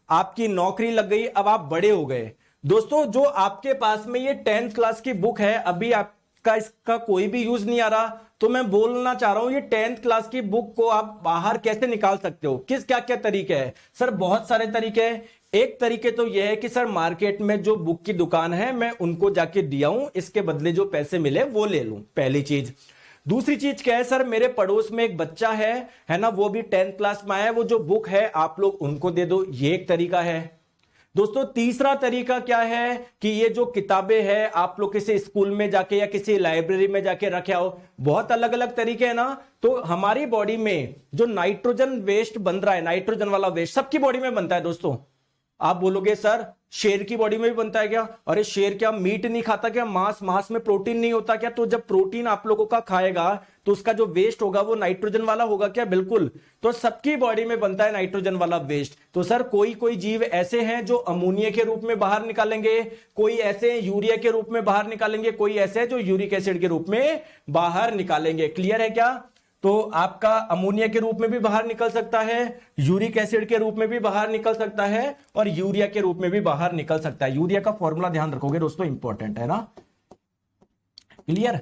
Speaker 1: आपकी नौकरी लग गई, अब आप बड़े हो गए। दोस्तों जो आपके पास में ये 10th क्लास की बुक है, अभी आपका इसका कोई भी यूज नहीं आ रहा, तो मैं बोलना चाह रहा हूं ये 10th क्लास की बुक को आप बाहर कैसे निकाल सकते हो, किस क्या क्या तरीके हैं? सर बहुत सारे तरीके हैं। एक तरीके तो यह है कि सर मार्केट में जो बुक की दुकान है मैं उनको जाके दिया हूं, इसके बदले जो पैसे मिले वो ले लूं, पहली चीज। दूसरी चीज क्या है, सर मेरे पड़ोस में एक बच्चा है ना, वो भी 10th क्लास में आया है, वो जो बुक है आप लोग उनको दे दो, ये एक तरीका है। दोस्तों तीसरा तरीका क्या है कि ये जो किताबें हैं आप लोग किसी स्कूल में जाके या किसी लाइब्रेरी में जाके रखे आओ। बहुत अलग अलग तरीके हैं ना। तो हमारी बॉडी में जो नाइट्रोजन वेस्ट बन रहा है, नाइट्रोजन वाला वेस्ट सबकी बॉडी में बनता है दोस्तों। आप बोलोगे सर शेर की बॉडी में भी बनता है क्या? अरे शेर क्या मीट नहीं खाता क्या? मांस में प्रोटीन नहीं होता क्या? तो जब प्रोटीन आप लोगों का खाएगा तो उसका जो वेस्ट होगा वो नाइट्रोजन वाला होगा क्या? बिल्कुल। तो सबकी बॉडी में बनता है नाइट्रोजन वाला वेस्ट। तो सर कोई कोई जीव ऐसे हैं जो अमोनिया के रूप में बाहर निकालेंगे, कोई ऐसे यूरिया के रूप में बाहर निकालेंगे, कोई ऐसे जो यूरिक एसिड के रूप में बाहर निकालेंगे। क्लियर है क्या? तो आपका अमोनिया के रूप में भी बाहर निकल सकता है, यूरिक एसिड के रूप में भी बाहर निकल सकता है, और यूरिया के रूप में भी बाहर निकल सकता है। यूरिया का फॉर्मूला ध्यान रखोगे दोस्तों, इंपॉर्टेंट है ना। क्लियर?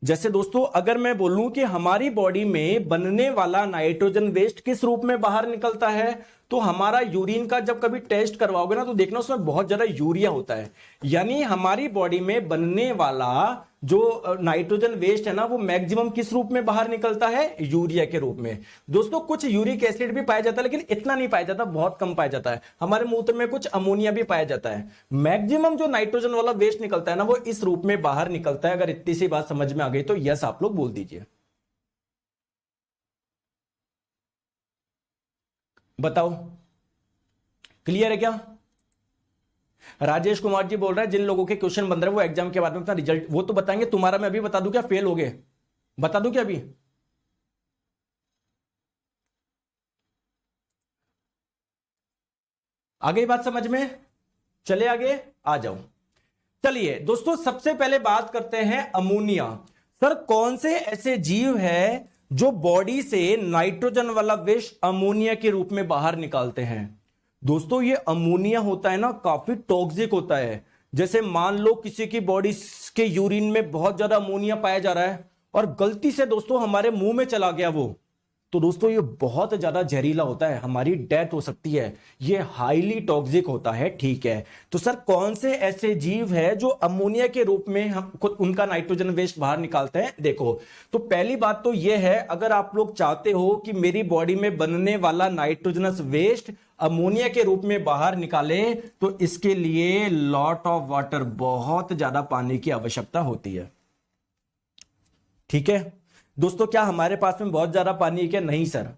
Speaker 1: जैसे दोस्तों अगर मैं बोलूं कि हमारी बॉडी में बनने वाला नाइट्रोजन वेस्ट किस रूप में बाहर निकलता है, तो हमारा यूरिन का जब कभी टेस्ट करवाओगे ना तो देखना उसमें बहुत ज्यादा यूरिया होता है। यानी हमारी बॉडी में बनने वाला जो नाइट्रोजन वेस्ट है ना वो मैक्सिमम किस रूप में बाहर निकलता है? यूरिया के रूप में। दोस्तों कुछ यूरिक एसिड भी पाया जाता है लेकिन इतना नहीं पाया जाता, बहुत कम पाया जाता है। हमारे मूत्र में कुछ अमोनिया भी पाया जाता है। मैक्सिमम जो नाइट्रोजन वाला वेस्ट निकलता है ना वो इस रूप में बाहर निकलता है। अगर इतनी सी बात समझ में आ गई तो यस आप लोग बोल दीजिए। बताओ क्लियर है क्या? राजेश कुमार जी बोल रहे हैं जिन लोगों के क्वेश्चन बन रहे हैं वो एग्जाम के बाद में अपना रिजल्ट वो तो बताएंगे। तुम्हारा मैं अभी बता दूं क्या? फेल हो गए? बता दूं क्या अभी? आगे बात समझ में? चले आगे आ जाओ। चलिए दोस्तों सबसे पहले बात करते हैं अमोनिया। सर कौन से ऐसे जीव है जो बॉडी से नाइट्रोजन वाला वेस्ट अमोनिया के रूप में बाहर निकालते हैं? दोस्तों ये अमोनिया होता है ना काफी टॉक्सिक होता है। जैसे मान लो किसी की बॉडी के यूरिन में बहुत ज्यादा अमोनिया पाया जा रहा है और गलती से दोस्तों हमारे मुंह में चला गया वो, तो दोस्तों ये बहुत ज्यादा जहरीला होता है, हमारी डेथ हो सकती है, ये हाईली टॉक्सिक होता है। ठीक है, तो सर कौन से ऐसे जीव है जो अमोनिया के रूप में हम खुद उनका नाइट्रोजन वेस्ट बाहर निकालते हैं? देखो तो पहली बात तो ये है, अगर आप लोग चाहते हो कि मेरी बॉडी में बनने वाला नाइट्रोजनस वेस्ट अमोनिया के रूप में बाहर निकाले तो इसके लिए लॉट ऑफ वाटर, बहुत ज्यादा पानी की आवश्यकता होती है। ठीक है दोस्तों, क्या हमारे पास में बहुत ज्यादा पानी है क्या? नहीं सर,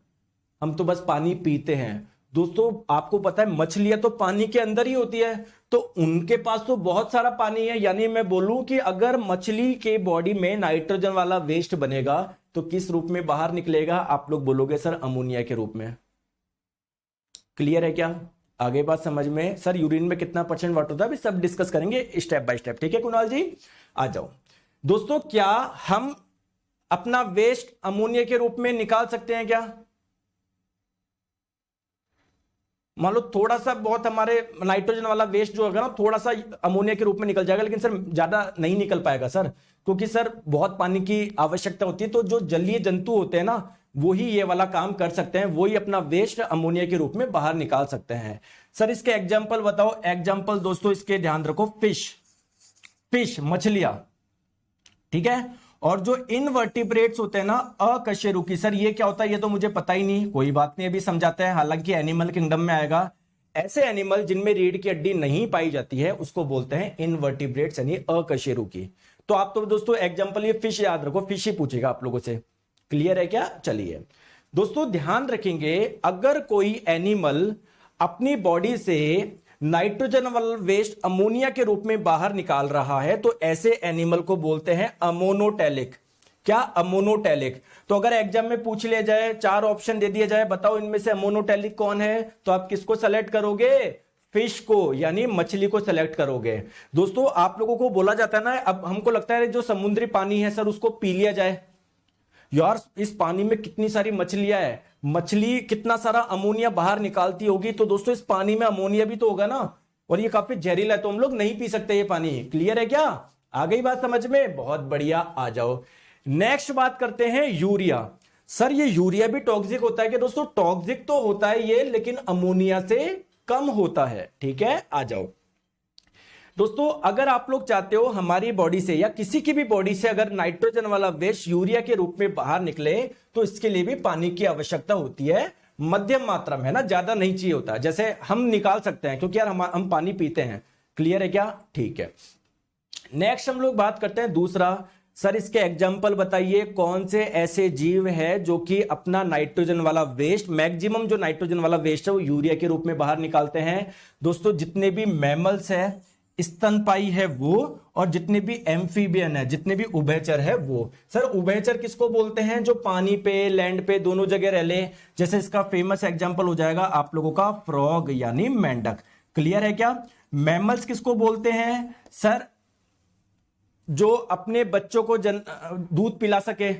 Speaker 1: हम तो बस पानी पीते हैं। दोस्तों आपको पता है मछलियां तो पानी के अंदर ही होती है, तो उनके पास तो बहुत सारा पानी है। यानी मैं बोलूं कि अगर मछली के बॉडी में नाइट्रोजन वाला वेस्ट बनेगा तो किस रूप में बाहर निकलेगा? आप लोग बोलोगे सर अमोनिया के रूप में। क्लियर है क्या? आगे बात समझ में? सर यूरिन में कितना % वाटर होता है अभी सब डिस्कस करेंगे स्टेप बाय स्टेप। ठीक है कुणाल जी, आ जाओ। दोस्तों क्या हम अपना वेस्ट अमोनिया के रूप में निकाल सकते हैं क्या? मान लो थोड़ा सा बहुत हमारे नाइट्रोजन वाला वेस्ट जो होगा ना थोड़ा सा अमोनिया के रूप में निकल जाएगा, लेकिन सर ज्यादा नहीं निकल पाएगा सर, क्योंकि सर बहुत पानी की आवश्यकता होती है। तो जो जलीय जंतु होते हैं ना वो ही ये वाला काम कर सकते हैं, वो ही अपना वेस्ट अमोनिया के रूप में बाहर निकाल सकते हैं। सर इसके एग्जाम्पल बताओ। एग्जाम्पल दोस्तों इसके ध्यान रखो, फिश मछलियां, ठीक है। और जो इनवर्टिब्रेट्स होते हैं ना अकशेरुकी, सर ये क्या होता है ये तो मुझे पता ही नहीं, कोई बात नहीं अभी समझाते हैं, हालांकि एनिमल किंगडम में आएगा। ऐसे एनिमल जिनमें रीढ़ की हड्डी नहीं पाई जाती है उसको बोलते हैं इनवर्टिब्रेट्स यानी अकशेरुकी। तो आप तो दोस्तों एग्जांपल ये फिश याद रखो, फिश ही पूछेगा आप लोगों से। क्लियर है क्या? चलिए दोस्तों ध्यान रखेंगे, अगर कोई एनिमल अपनी बॉडी से नाइट्रोजन वाला वेस्ट अमोनिया के रूप में बाहर निकाल रहा है तो ऐसे एनिमल को बोलते हैं अमोनोटेलिक। क्या? अमोनोटेलिक। तो अगर एग्जाम में पूछ लिया जाए, 4 ऑप्शन दे दिया जाए, बताओ इनमें से अमोनोटेलिक कौन है, तो आप किसको सेलेक्ट करोगे? फिश को, यानी मछली को सेलेक्ट करोगे। दोस्तों आप लोगों को बोला जाता है ना, अब हमको लगता है जो समुद्री पानी है सर उसको पी लिया जाए। यार इस पानी में कितनी सारी मछलियां है, मछली कितना सारा अमोनिया बाहर निकालती होगी, तो दोस्तों इस पानी में अमोनिया भी तो होगा ना, और ये काफी जहरीला है तो हम लोग नहीं पी सकते ये पानी। क्लियर है क्या? आ गई बात समझ में? बहुत बढ़िया, आ जाओ। नेक्स्ट बात करते हैं यूरिया। सर ये यूरिया भी टॉक्सिक होता है क्या? दोस्तों टॉक्सिक तो होता है ये, लेकिन अमोनिया से कम होता है। ठीक है, आ जाओ। दोस्तों अगर आप लोग चाहते हो हमारी बॉडी से या किसी की भी बॉडी से अगर नाइट्रोजन वाला वेस्ट यूरिया के रूप में बाहर निकले तो इसके लिए भी पानी की आवश्यकता होती है, मध्यम मात्रा में, है ना, ज्यादा नहीं चाहिए होता। जैसे हम निकाल सकते हैं क्योंकि यार हम पानी पीते हैं। क्लियर है क्या? ठीक है। नेक्स्ट हम लोग बात करते हैं दूसरा। सर इसके एग्जाम्पल बताइए, कौन से ऐसे जीव है जो कि अपना नाइट्रोजन वाला वेस्ट, मैक्सिमम जो नाइट्रोजन वाला वेस्ट है वो यूरिया के रूप में बाहर निकालते हैं? दोस्तों जितने भी मैमल्स है, स्तनपाई है वो, और जितने भी एम्फीबियन है, जितने भी उभयचर है वो। सर उभयचर किसको बोलते हैं? जो पानी पे, लैंड पे, दोनों जगह रह ले। जैसे इसका फेमस एग्जांपल हो जाएगा आप लोगों का फ्रॉग यानी मेंढक। क्लियर है क्या? मैमल्स किसको बोलते हैं? सर जो अपने बच्चों को दूध पिला सके,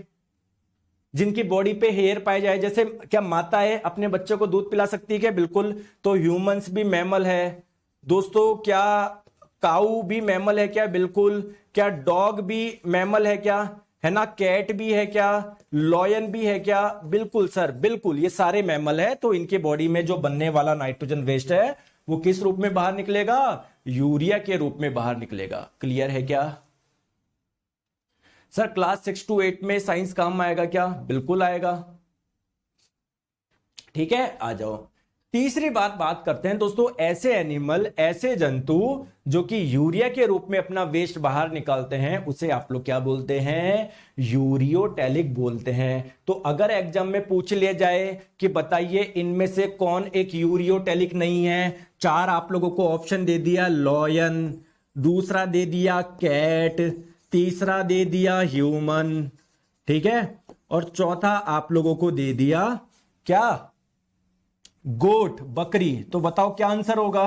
Speaker 1: जिनकी बॉडी पे हेयर पाए जाए। जैसे क्या माताएं अपने बच्चों को दूध पिला सकती है क्या? बिल्कुल। तो ह्यूमंस भी मैमल है। दोस्तों क्या काऊ भी मैमल है क्या? बिल्कुल। क्या डॉग भी मैमल है क्या? है ना। कैट भी है क्या? लॉयन भी है क्या? बिल्कुल सर, बिल्कुल, ये सारे मैमल है। तो इनके बॉडी में जो बनने वाला नाइट्रोजन वेस्ट है वो किस रूप में बाहर निकलेगा? यूरिया के रूप में बाहर निकलेगा। क्लियर है क्या? सर क्लास 6 to 8 में साइंस काम आएगा क्या? बिल्कुल आएगा। ठीक है, आ जाओ। तीसरी बात करते हैं दोस्तों, ऐसे एनिमल, ऐसे जंतु जो कि यूरिया के रूप में अपना वेस्ट बाहर निकालते हैं उसे आप लोग क्या बोलते हैं? यूरियोटेलिक बोलते हैं। तो अगर एग्जाम में पूछ लिया जाए कि बताइए इनमें से कौन एक यूरियोटेलिक नहीं है, 4 आप लोगों को ऑप्शन दे दिया, लॉयन, दूसरा दे दिया कैट, तीसरा दे दिया ह्यूमन, ठीक है, और चौथा आप लोगों को दे दिया क्या? गोट, बकरी। तो बताओ क्या आंसर होगा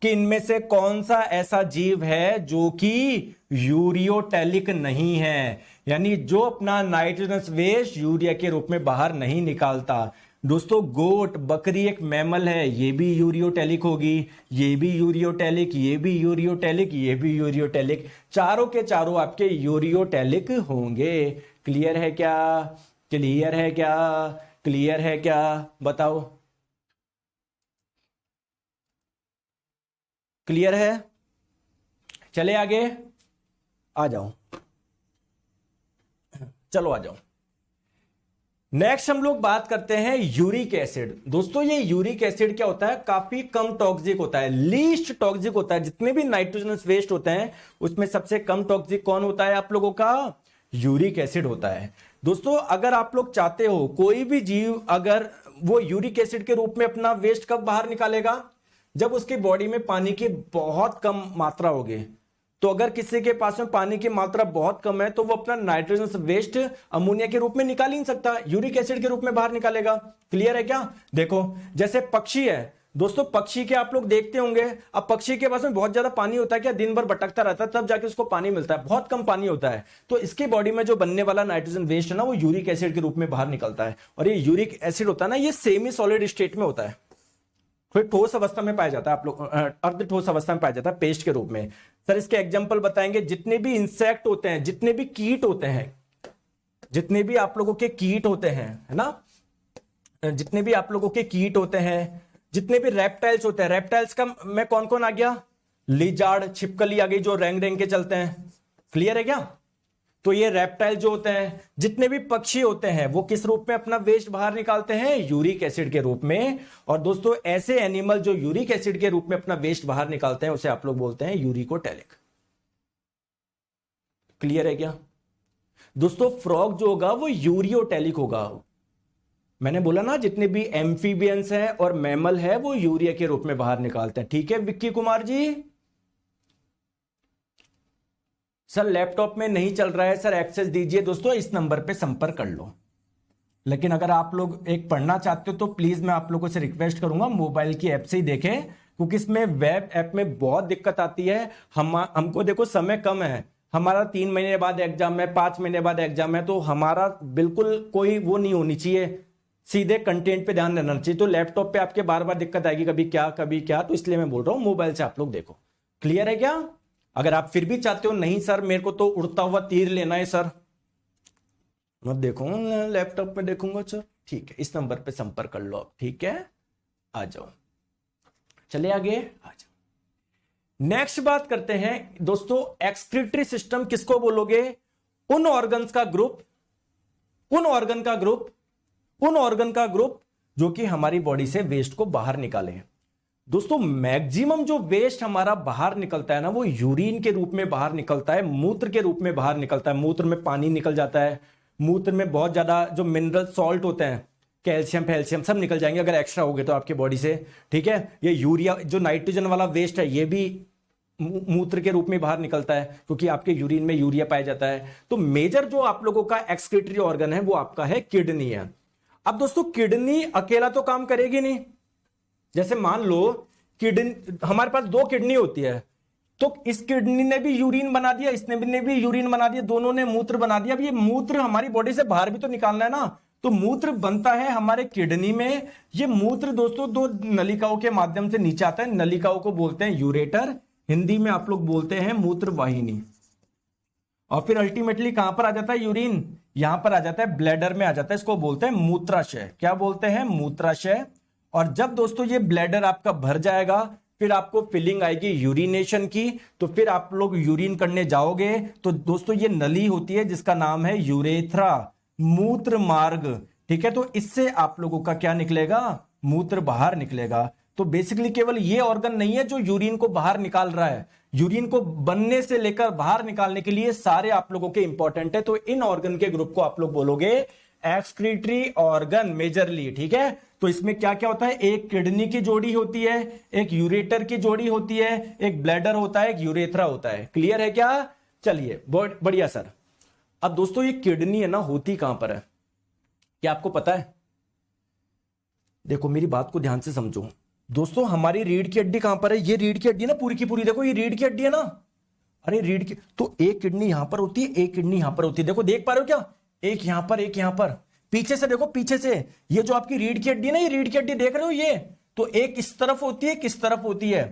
Speaker 1: कि इनमें से कौन सा ऐसा जीव है जो कि यूरियोटेलिक नहीं है, यानी जो अपना नाइट्रोजन वेस्ट यूरिया के रूप में बाहर नहीं निकालता। दोस्तों गोट, बकरी एक मैमल है, ये भी यूरियोटेलिक होगी, ये भी यूरियोटेलिक, ये भी यूरियोटेलिक, ये भी यूरियोटेलिक, चारों के चारों आपके यूरियोटेलिक होंगे। क्लियर है क्या? क्लियर है क्या? क्लियर है क्या? बताओ क्लियर है? चले आगे, आ जाओ, चलो आ जाओ। नेक्स्ट हम लोग बात करते हैं यूरिक एसिड। दोस्तों ये यूरिक एसिड क्या होता है? काफी कम टॉक्सिक होता है, लीस्ट टॉक्सिक होता है। जितने भी नाइट्रोजन वेस्ट होते हैं उसमें सबसे कम टॉक्सिक कौन होता है आप लोगों का? यूरिक एसिड होता है। दोस्तों अगर आप लोग चाहते हो कोई भी जीव अगर वो यूरिक एसिड के रूप में अपना वेस्ट कब बाहर निकालेगा? जब उसकी बॉडी में पानी की बहुत कम मात्रा होगी। तो अगर किसी के पास में पानी की मात्रा बहुत कम है तो वो अपना नाइट्रोजन वेस्ट अमोनिया के रूप में निकाल ही नहीं सकता, यूरिक एसिड के रूप में बाहर निकालेगा। क्लियर है क्या? देखो जैसे पक्षी है, दोस्तों पक्षी के आप लोग देखते होंगे, अब पक्षी के पास में बहुत ज्यादा पानी होता है क्या? दिन भर भटकता रहता है तब जाके उसको पानी मिलता है, बहुत कम पानी होता है। तो इसकी बॉडी में जो बनने वाला नाइट्रोजन वेस्ट है ना वो यूरिक एसिड के रूप में बाहर निकलता है। और ये यूरिक एसिड होता है ना, ये सेमी सॉलिड स्टेट में होता है, फिर ठोस अवस्था में पाया जाता है, आप लोग अर्ध ठोस अवस्था में पाया जाता है पेस्ट के रूप में। सर इसके एग्जांपल बताएंगे, जितने भी इंसेक्ट होते हैं, जितने भी कीट होते हैं, जितने भी आप लोगों के कीट होते हैं, है ना, जितने भी आप लोगों के कीट होते हैं, जितने भी रेप्टाइल्स होते हैं, रेप्टाइल्स का मैं कौन कौन आ गया? लिजार्ड, छिपकली आ गई जो रेंग रेंग के चलते हैं। क्लियर है क्या? तो ये रेप्टाइल जो होते हैं, जितने भी पक्षी होते हैं, वो किस रूप में अपना वेस्ट बाहर निकालते हैं? यूरिक एसिड के रूप में। और दोस्तों ऐसे एनिमल जो यूरिक एसिड के रूप में अपना वेस्ट बाहर निकालते हैं उसे आप लोग बोलते हैं यूरिकोटेलिक। क्लियर है क्या? दोस्तों फ्रॉग जो होगा वो यूरियोटेलिक होगा, मैंने बोला ना जितने भी एम्फीबियंस हैं और मैमल है वो यूरिया के रूप में बाहर निकालते हैं। ठीक है विक्की कुमार जी। सर लैपटॉप में नहीं चल रहा है सर, एक्सेस दीजिए। दोस्तों इस नंबर पे संपर्क कर लो। लेकिन अगर आप लोग एक पढ़ना चाहते हो तो प्लीज मैं आप लोगों से रिक्वेस्ट करूंगा मोबाइल की ऐप से ही देखें, क्योंकि इसमें वेब ऐप में बहुत दिक्कत आती है। हमको देखो समय कम है, हमारा 3 महीने बाद एग्जाम है, 5 महीने बाद एग्जाम है, तो हमारा बिल्कुल कोई वो नहीं होनी चाहिए, सीधे कंटेंट पे ध्यान देना चाहिए। तो लैपटॉप पे आपके बार बार दिक्कत आएगी, कभी क्या कभी क्या, तो इसलिए मैं बोल रहा हूं मोबाइल से आप लोग देखो। क्लियर है क्या? अगर आप फिर भी चाहते हो नहीं सर मेरे को तो उड़ता हुआ तीर लेना है सर, मैं देखूंगा लैपटॉप पे देखूंगा सर, ठीक है इस नंबर पे संपर्क कर लो आप। ठीक है आ जाओ, चले आगे आ जाओ। नेक्स्ट बात करते हैं दोस्तों, एक्सक्रीटरी सिस्टम किसको बोलोगे? उन ऑर्गन्स का ग्रुप, उन ऑर्गन का ग्रुप जो कि हमारी बॉडी से वेस्ट को बाहर निकाले। दोस्तों मैक्सिमम जो वेस्ट हमारा बाहर निकलता है ना वो यूरिन के रूप में बाहर निकलता है, मूत्र के रूप में बाहर निकलता है। मूत्र में पानी निकल जाता है, मूत्र में बहुत ज्यादा जो मिनरल सॉल्ट होते हैं, कैल्शियम फैल्शियम सब निकल जाएंगे अगर एक्स्ट्रा हो गए तो आपके बॉडी से। ठीक है, ये यूरिया जो नाइट्रोजन वाला वेस्ट है ये भी मूत्र के रूप में बाहर निकलता है, क्योंकि आपके यूरिन में यूरिया पाया जाता है। तो मेजर जो आप लोगों का एक्सक्रीटरी ऑर्गन है वो आपका है किडनी है। अब दोस्तों किडनी अकेला तो काम करेगी नहीं। जैसे मान लो किडनी, हमारे पास 2 किडनी होती है, तो इस किडनी ने भी यूरिन बना दिया, इसने भी यूरिन बना दिया, दोनों ने मूत्र बना दिया। अब ये मूत्र हमारी बॉडी से बाहर भी तो निकालना है ना, तो मूत्र बनता है हमारे किडनी में। ये मूत्र दोस्तों 2 नलिकाओं के माध्यम से नीचे आता है, नलिकाओं को बोलते हैं यूरेटर, हिंदी में आप लोग बोलते हैं मूत्र वाहिनी। और फिर अल्टीमेटली कहां पर आ जाता है यूरिन? यहां पर आ जाता है ब्लैडर में आ जाता है, इसको बोलते हैं मूत्राशय। क्या बोलते हैं? मूत्राशय। और जब दोस्तों ये ब्लैडर आपका भर जाएगा फिर आपको फीलिंग आएगी यूरिनेशन की, तो फिर आप लोग यूरिन करने जाओगे तो दोस्तों ये नली होती है जिसका नाम है यूरेथ्रा, मूत्र मार्ग। ठीक है, तो इससे आप लोगों का क्या निकलेगा? मूत्र बाहर निकलेगा। तो बेसिकली केवल ये ऑर्गन नहीं है जो यूरिन को बाहर निकाल रहा है, यूरिन को बनने से लेकर बाहर निकालने के लिए सारे आप लोगों के इंपॉर्टेंट है। तो इन ऑर्गन के ग्रुप को आप लोग बोलोगे एक्सक्रीटरी ऑर्गन मेजरली। ठीक है, तो इसमें क्या क्या होता है? एक किडनी की जोड़ी होती है, एक यूरेटर की जोड़ी होती है, एक ब्लैडर होता है, एक यूरेथ्रा होता है। क्लियर है क्या? चलिए बढ़िया सर। अब दोस्तों ये किडनी है ना होती कहां पर है, क्या आपको पता है? देखो मेरी बात को ध्यान से समझो दोस्तों, हमारी रीढ़ की हड्डी कहां पर है? ये रीढ़ की हड्डी है ना पूरी की पूरी, देखो ये रीढ़ की हड्डी है ना। अरे रीढ़ की, तो एक किडनी यहां पर होती है, एक किडनी यहां पर होती है। देखो देख पा रहे हो क्या? एक यहां पर, एक यहां पर। पीछे से देखो, पीछे से ये जो आपकी रीढ़ की हड्डी है ना, ये रीढ़ की हड्डी देख रहे हो ये, तो एक इस तरफ होती है, किस तरफ होती है?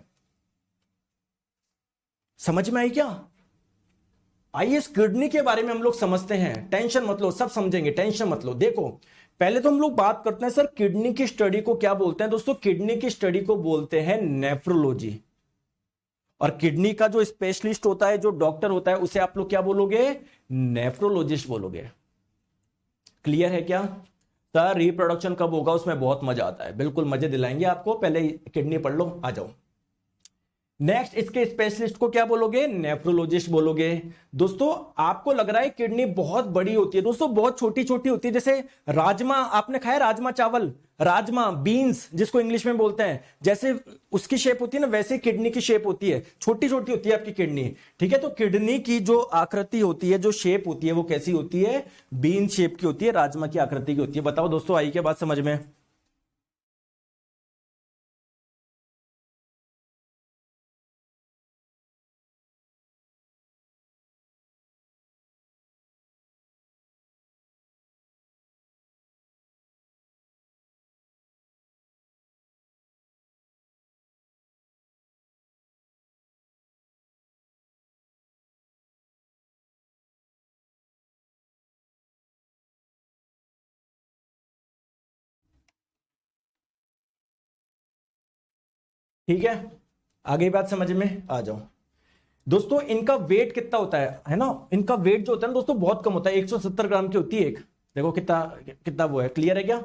Speaker 1: समझ में आई क्या? आइए इस किडनी के बारे में हम लोग समझते हैं, टेंशन मत लो, सब समझेंगे, टेंशन मत लो। देखो पहले तो हम लोग बात करते हैं सर किडनी की स्टडी को क्या बोलते हैं। दोस्तों किडनी की स्टडी को बोलते हैं नेफ्रोलॉजी। और किडनी का जो स्पेशलिस्ट होता है, जो डॉक्टर होता है, उसे आप लोग क्या बोलोगे? नेफ्रोलॉजिस्ट बोलोगे। क्लियर है क्या? सर रिप्रोडक्शन कब होगा उसमें बहुत मजा आता है, बिल्कुल मजे दिलाएंगे आपको, पहले किडनी पढ़ लो, आ जाओ। नेक्स्ट इसके स्पेशलिस्ट को क्या बोलोगे? नेफ्रोलॉजिस्ट बोलोगे। दोस्तों आपको लग रहा है किडनी बहुत बड़ी होती है, दोस्तों बहुत छोटी छोटी होती है। जैसे राजमा, आपने खाया राजमा चावल, राजमा बीन्स जिसको इंग्लिश में बोलते हैं, जैसे उसकी शेप होती है ना, वैसे किडनी की शेप होती है, छोटी छोटी होती है आपकी किडनी। ठीक है, तो किडनी की जो आकृति होती है, जो शेप होती है, वो कैसी होती है? बीन शेप की होती है, राजमा की आकृति की होती है। बताओ दोस्तों आई क्या बात समझ में? ठीक है, आगे बात समझ में? आ जाओ। दोस्तों इनका वेट कितना होता है ना, इनका वेट जो होता है ना दोस्तों बहुत कम होता है, 170 ग्राम की होती है एक। देखो कितना कितना वो है। क्लियर है क्या?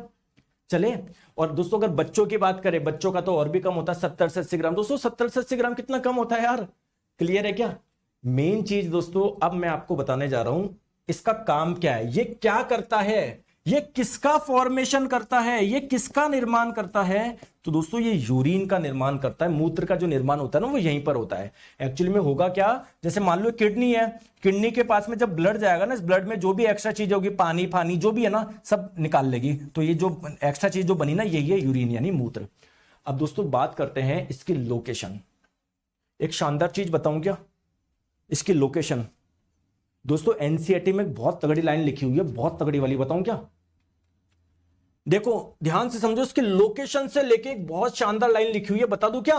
Speaker 1: चले। और दोस्तों अगर बच्चों की बात करें, बच्चों का तो और भी कम होता है, 70 से 80 ग्राम। दोस्तों 70 से 80 ग्राम कितना कम होता है यार? क्लियर है क्या? मेन चीज दोस्तों अब मैं आपको बताने जा रहा हूं इसका काम क्या है, ये क्या करता है। ये किसका फॉर्मेशन करता है, ये किसका निर्माण करता है? तो दोस्तों ये यूरिन का निर्माण करता है। मूत्र का जो निर्माण होता है ना वो यहीं पर होता है। एक्चुअली में होगा क्या, जैसे मान लो किडनी है, किडनी के पास में जब ब्लड जाएगा ना, इस ब्लड में जो भी एक्स्ट्रा चीज होगी, पानी फानी जो भी है ना, सब निकाल लेगी। तो ये जो एक्स्ट्रा चीज जो बनी ना, यही है यूरिन यानी मूत्र। अब दोस्तों बात करते हैं इसकी लोकेशन। एक शानदार चीज बताऊं क्या, इसकी लोकेशन। दोस्तों एनसीईआरटी में बहुत तगड़ी लाइन लिखी हुई है, बहुत तगड़ी वाली, बताऊं क्या? देखो ध्यान से समझो, इसकी लोकेशन से लेके एक बहुत शानदार लाइन लिखी हुई है, बता दूं क्या?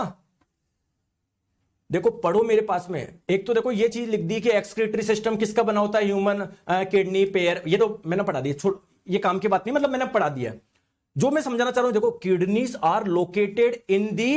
Speaker 1: देखो पढ़ो मेरे पास में। एक तो देखो ये चीज लिख दी कि एक्सक्रीटरी सिस्टम किसका बना होता है, ह्यूमन, किडनी, पेयर, ये तो मैंने पढ़ा दिया, छोड़, ये काम की बात नहीं, मतलब मैंने पढ़ा दिया। जो मैं समझाना चाह रहा हूं, देखो kidneys are located in the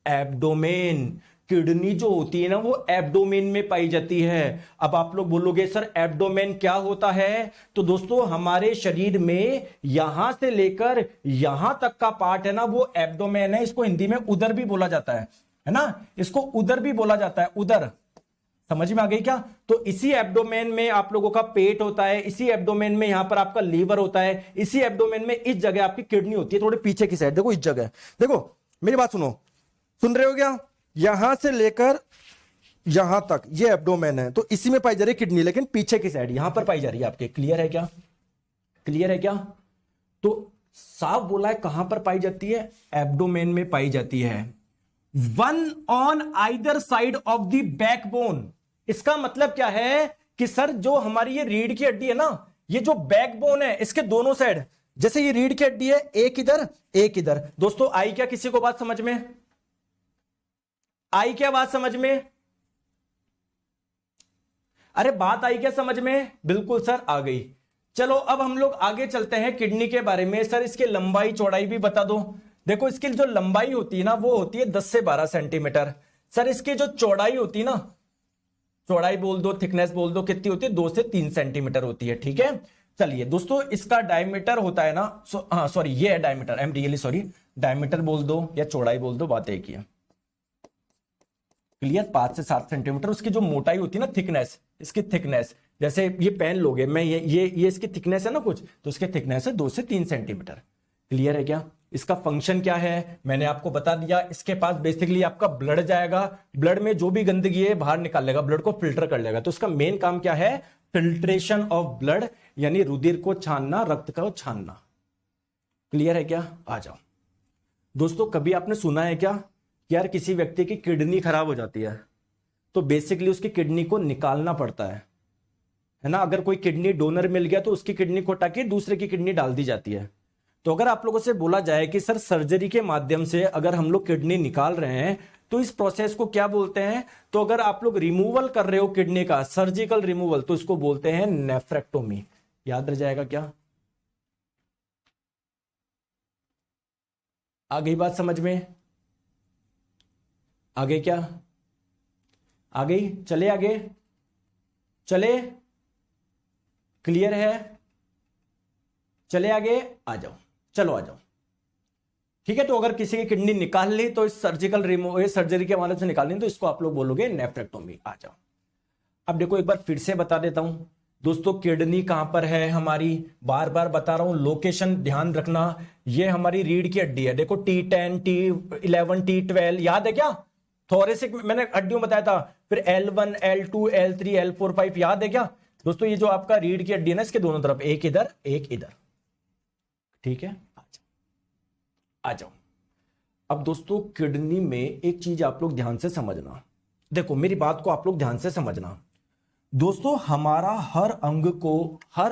Speaker 1: abdomen. Kidney जो होती है ना वो एब्डोमेन में पाई जाती है। अब आप लोग बोलोगे सर एब्डोमेन क्या होता है? तो दोस्तों हमारे शरीर में यहां से लेकर यहां तक का पार्ट है ना, वो एब्डोमेन है। इसको हिंदी में उदर भी बोला जाता है ना, इसको उदर भी बोला जाता है, उदर। समझ में आ गई क्या? तो इसी एब्डोमेन में आप लोगों का पेट होता है, इसी एब्डोमेन में यहां पर आपका लीवर होता है, इसी एब्डोमेन में इस जगह आपकी किडनी होती है, थोड़े पीछे की साइड, देखो इस जगह। देखो मेरी बात सुनो, सुन रहे हो क्या? यहां से लेकर यहां तक ये एब्डोमेन है, तो इसी में पाई जा रही है किडनी, लेकिन पीछे की साइड यहां पर पाई जा रही है आपके। क्लियर है क्या? क्लियर है क्या? तो साफ बोला है, कहां पर पाई जाती है? एब्डोमेन में पाई जाती है। One on either side of the backbone. इसका मतलब क्या है कि सर जो हमारी ये रीढ़ की हड्डी है ना, ये जो बैकबोन है इसके दोनों साइड, जैसे ये रीढ़ की हड्डी है, एक इधर एक इधर। दोस्तों आई क्या किसी को बात समझ में? आई क्या बात समझ में? अरे बात आई क्या समझ में? बिल्कुल सर आ गई। चलो अब हम लोग आगे चलते हैं किडनी के बारे में। सर इसकी लंबाई चौड़ाई भी बता दो। देखो इसकी जो लंबाई होती है ना वो होती है 10 से 12 सेंटीमीटर। सर इसकी जो चौड़ाई होती है ना, चौड़ाई बोल दो, थिकनेस बोल दो, कितनी होती है? 2 से 3 सेंटीमीटर होती है। ठीक है, चलिए दोस्तों इसका डायमीटर होता है ना, सॉरी ये है diameter, I am really sorry, diameter बोल दो या चौड़ाई बोल दो, बात एक ही है। क्लियर? 5 से 7 सेंटीमीटर। उसकी जो मोटाई होती है ना, थिकनेस, इसकी थिकनेस, जैसे ये पेन लोगे, मैं ये इसकी थिकनेस है ना कुछ, तो इसकी थिकनेस है 2 से 3 सेंटीमीटर। क्लियर है क्या? इसका फंक्शन क्या है मैंने आपको बता दिया। इसके पास बेसिकली आपका ब्लड जाएगा, ब्लड में जो भी गंदगी है बाहर निकाल लेगा, ब्लड को फिल्टर कर लेगा। तो इसका मेन काम क्या है? फिल्ट्रेशन ऑफ ब्लड, यानी रुधिर को छानना, रक्त को छानना। क्लियर है क्या? आ जाओ दोस्तों, कभी आपने सुना है क्या यार किसी व्यक्ति की किडनी खराब हो जाती है तो बेसिकली उसकी किडनी को निकालना पड़ता है ना? अगर कोई किडनी डोनर मिल गया तो उसकी किडनी को हटा के दूसरे की किडनी डाल दी जाती है। तो अगर आप लोगों से बोला जाए कि सर सर्जरी के माध्यम से अगर हम लोग किडनी निकाल रहे हैं तो इस प्रोसेस को क्या बोलते हैं? तो अगर आप लोग रिमूवल कर रहे हो किडनी का, सर्जिकल रिमूवल, तो इसको बोलते हैं नेफ्रेक्टोमी। याद रह जाएगा क्या? आ गई बात समझ में? आगे क्या? आ गई? चले आगे, चले? क्लियर है? चले आगे, आ जाओ, चलो आ जाओ। ठीक है, तो अगर किसी की किडनी निकाल ली तो इस सर्जिकल रिमूव, सर्जरी के माध्यम से निकाल ली तो इसको आप लोग बोलोगे नेफ्रेक्टोमी। आ जाओ। अब देखो एक बार फिर से बता देता हूं दोस्तों, किडनी कहां पर है हमारी, बार बार बता रहा हूं, लोकेशन ध्यान रखना। ये हमारी रीढ़ की हड्डी है, देखो T10, T11, T12, याद है क्या? थोरेसिक मैंने हड्डियों बताया था, फिर L1, L2, L3, L4, 5, याद है क्या दोस्तों? ये जो आपका रीढ़ की हड्डी है ना, इसके दोनों तरफ, एक इधर एक इधर। ठीक है, आ जाओ। अब दोस्तों किडनी में एक चीज आप लोग ध्यान से समझना, देखो मेरी बात को आप लोग ध्यान से समझना दोस्तों, हमारा हर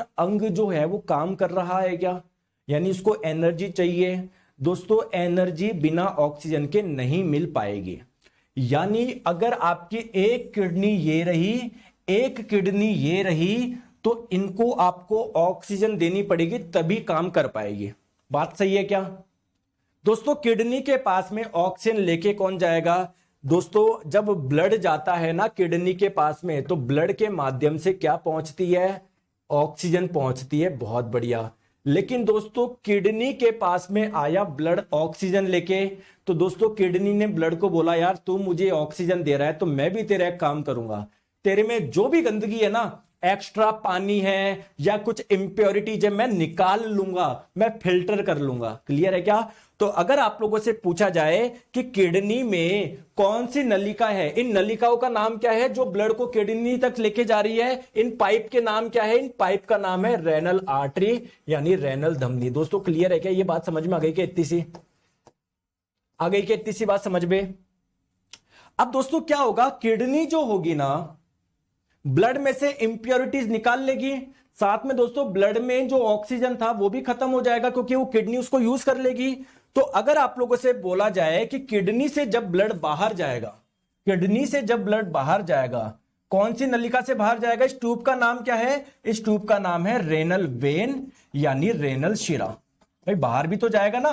Speaker 1: अंग जो है वो काम कर रहा है क्या? यानी उसको एनर्जी चाहिए। दोस्तों एनर्जी बिना ऑक्सीजन के नहीं मिल पाएगी। यानी अगर आपकी एक किडनी ये रही, एक किडनी ये रही, तो इनको आपको ऑक्सीजन देनी पड़ेगी तभी काम कर पाएगी। बात सही है क्या दोस्तों? किडनी के पास में ऑक्सीजन लेके कौन जाएगा? दोस्तों जब ब्लड जाता है ना किडनी के पास में, तो ब्लड के माध्यम से क्या पहुंचती है? ऑक्सीजन पहुंचती है। बहुत बढ़िया। लेकिन दोस्तों किडनी के पास में आया ब्लड ऑक्सीजन लेके, तो दोस्तों किडनी ने ब्लड को बोला यार तू मुझे ऑक्सीजन दे रहा है तो मैं भी तेरा एक काम करूंगा, तेरे में जो भी गंदगी है ना, एक्स्ट्रा पानी है या कुछ इंप्योरिटी जब मैं निकाल लूंगा, मैं फिल्टर कर लूंगा। क्लियर है क्या? तो अगर आप लोगों से पूछा जाए कि किडनी में कौन सी नलिका है, इन नलिकाओं का नाम क्या है जो ब्लड को किडनी तक लेके जा रही है, इन पाइप के नाम क्या है? इन पाइप का नाम है रेनल आर्टरी यानी रेनल धमनी। दोस्तों क्लियर है क्या? ये बात समझ में आ गई क्या? इतनी सी आ गई क्या? इतनी सी बात समझ में? अब दोस्तों क्या होगा, किडनी जो होगी ना ब्लड में से इंप्योरिटीज निकाल लेगी, साथ में दोस्तों ब्लड में जो ऑक्सीजन था वो भी खत्म हो जाएगा क्योंकि वो किडनी उसको यूज कर लेगी। तो अगर आप लोगों से बोला जाए कि किडनी से जब ब्लड बाहर जाएगा, किडनी से जब ब्लड बाहर जाएगा कौन सी नलिका से बाहर जाएगा? इस ट्यूब का नाम क्या है? इस ट्यूब का नाम है रेनल वेन यानी रेनल शिरा। भाई बाहर भी तो जाएगा ना,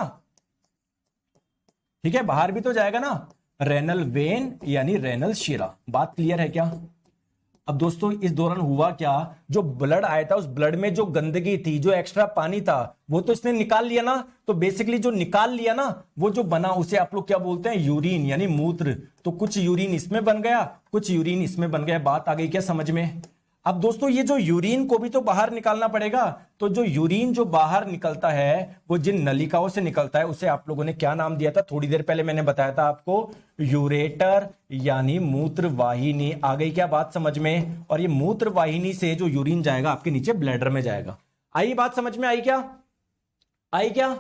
Speaker 1: ठीक है, बाहर भी तो जाएगा ना, रेनल वेन यानी रेनल शिरा। बात क्लियर है क्या? अब दोस्तों इस दौरान हुआ क्या, जो ब्लड आया था उस ब्लड में जो गंदगी थी, जो एक्स्ट्रा पानी था वो तो इसने निकाल लिया ना। तो बेसिकली जो निकाल लिया ना वो जो बना उसे आप लोग क्या बोलते हैं? यूरिन यानी मूत्र। तो कुछ यूरिन इसमें बन गया, कुछ यूरिन इसमें बन गया। बात आ गई क्या समझ में? अब दोस्तों ये जो यूरिन को भी तो बाहर निकालना पड़ेगा। तो जो यूरिन जो बाहर निकलता है वो जिन नलिकाओं से निकलता है उसे आप लोगों ने क्या नाम दिया था? थोड़ी देर पहले मैंने बताया था आपको, यूरेटर यानी मूत्र वाहिनी। आ गई क्या बात समझ में? और ये मूत्र वाहिनी से जो यूरिन जाएगा आपके नीचे ब्लैडर में जाएगा। आई बात समझ में? आई क्या? आई क्या?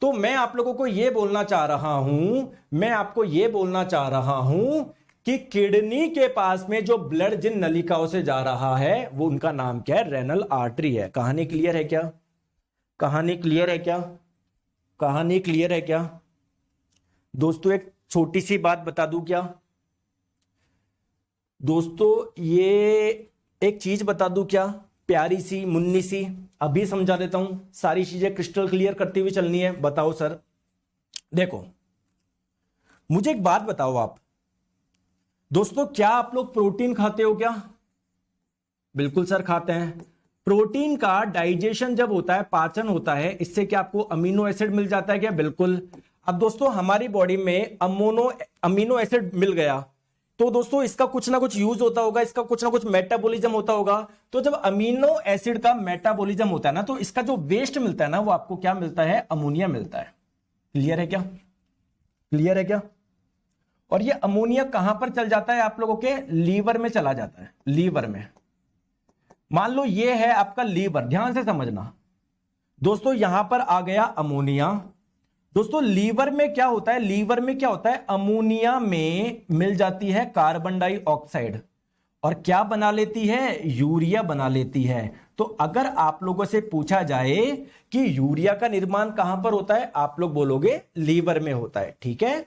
Speaker 1: तो मैं आप लोगों को यह बोलना चाह रहा हूं, मैं आपको यह बोलना चाह रहा हूं कि किडनी के पास में जो ब्लड जिन नलिकाओं से जा रहा है वो उनका नाम क्या है? रेनल आर्टरी है। कहानी क्लियर है क्या? कहानी क्लियर है क्या? कहानी क्लियर है क्या? दोस्तों एक छोटी सी बात बता दूं क्या दोस्तों, ये एक चीज बता दूं क्या, प्यारी सी मुन्नी सी, अभी समझा देता हूं, सारी चीजें क्रिस्टल क्लियर करती हुई चलनी है। बताओ सर, देखो मुझे एक बात बताओ आप दोस्तों, क्या आप लोग प्रोटीन खाते हो क्या? बिल्कुल सर खाते हैं। प्रोटीन का डाइजेशन जब होता है, पाचन होता है, इससे क्या आपको अमीनो एसिड मिल जाता है क्या? बिल्कुल। अब दोस्तों हमारी बॉडी में अमीनो एसिड मिल गया तो दोस्तों इसका कुछ ना कुछ यूज होता होगा, इसका कुछ ना कुछ मेटाबॉलिज्म होता होगा। तो जब अमीनो एसिड का मेटाबॉलिज्म होता है ना तो इसका जो वेस्ट मिलता है ना वो आपको क्या मिलता है? अमोनिया मिलता है। क्लियर है क्या? क्लियर है क्या? और ये अमोनिया कहां पर चल जाता है? आप लोगों के लीवर में चला जाता है। लीवर में, मान लो ये है आपका लीवर, ध्यान से समझना दोस्तों, यहां पर आ गया अमोनिया। दोस्तों लीवर में क्या होता है? लीवर में क्या होता है? अमोनिया में मिल जाती है कार्बन डाइऑक्साइड और क्या बना लेती है? यूरिया बना लेती है। तो अगर आप लोगों से पूछा जाए कि यूरिया का निर्माण कहां पर होता है, आप लोग बोलोगे लीवर में होता है। ठीक है।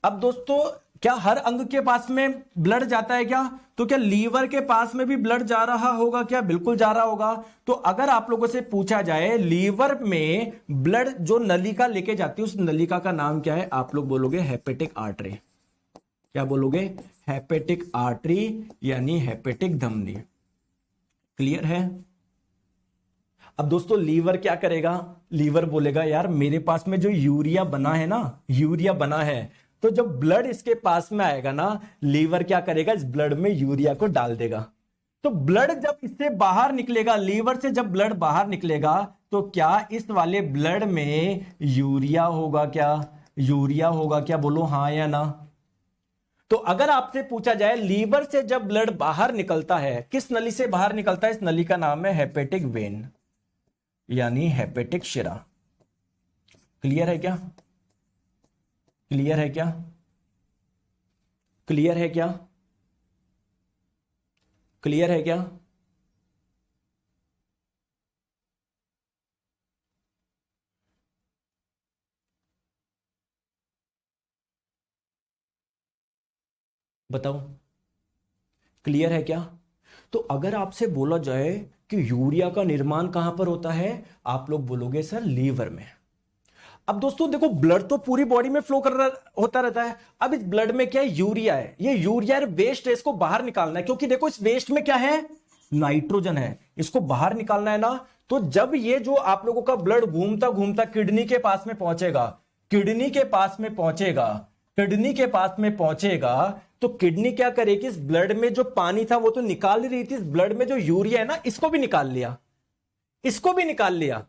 Speaker 1: अब दोस्तों क्या हर अंग के पास में ब्लड जाता है क्या? तो क्या लीवर के पास में भी ब्लड जा रहा होगा क्या? बिल्कुल जा रहा होगा। तो अगर आप लोगों से पूछा जाए लीवर में ब्लड जो नलिका लेके जाती है उस नलिका का नाम क्या है? आप लोग बोलोगे हेपेटिक आर्टरी। क्या बोलोगे? हेपेटिक आर्टरी यानी हेपेटिक धमनी। क्लियर है? अब दोस्तों लीवर क्या करेगा? लीवर बोलेगा यार मेरे पास में जो यूरिया बना है ना, यूरिया बना है, तो जब ब्लड इसके पास में आएगा ना, लीवर क्या करेगा? इस ब्लड में यूरिया को डाल देगा। तो ब्लड जब इससे बाहर निकलेगा, लीवर से जब ब्लड बाहर निकलेगा तो क्या इस वाले ब्लड में यूरिया होगा क्या? यूरिया होगा क्या? बोलो हाँ या ना। तो अगर आपसे पूछा जाए लीवर से जब ब्लड बाहर निकलता है, किस नली से बाहर निकलता है? इस नली का नाम है हेपेटिक वेन यानी हेपेटिक शिरा। क्लियर है क्या? क्लियर है क्या? क्लियर है क्या? क्लियर है क्या? बताओ क्लियर है क्या? तो अगर आपसे बोला जाए कि यूरिया का निर्माण कहां पर होता है, आप लोग बोलोगे सर लीवर में। अब दोस्तों देखो ब्लड तो पूरी बॉडी में फ्लो होता रहता है। अब इस ब्लड में क्या है? यूरिया है। ये यूरिया वेस्ट है, इसको बाहर निकालना है क्योंकि देखो इस वेस्ट में क्या है? नाइट्रोजन है। इसको बाहर निकालना है ना। तो जब ये जो आप लोगों का ब्लड घूमता घूमता किडनी के पास में पहुंचेगा, किडनी के पास में पहुंचेगा, किडनी के पास में पहुंचेगा, तो किडनी क्या करेगी, इस ब्लड में जो पानी था वो तो निकाल ही रही थी, इस ब्लड में जो यूरिया है ना इसको भी निकाल लिया, इसको भी निकाल लिया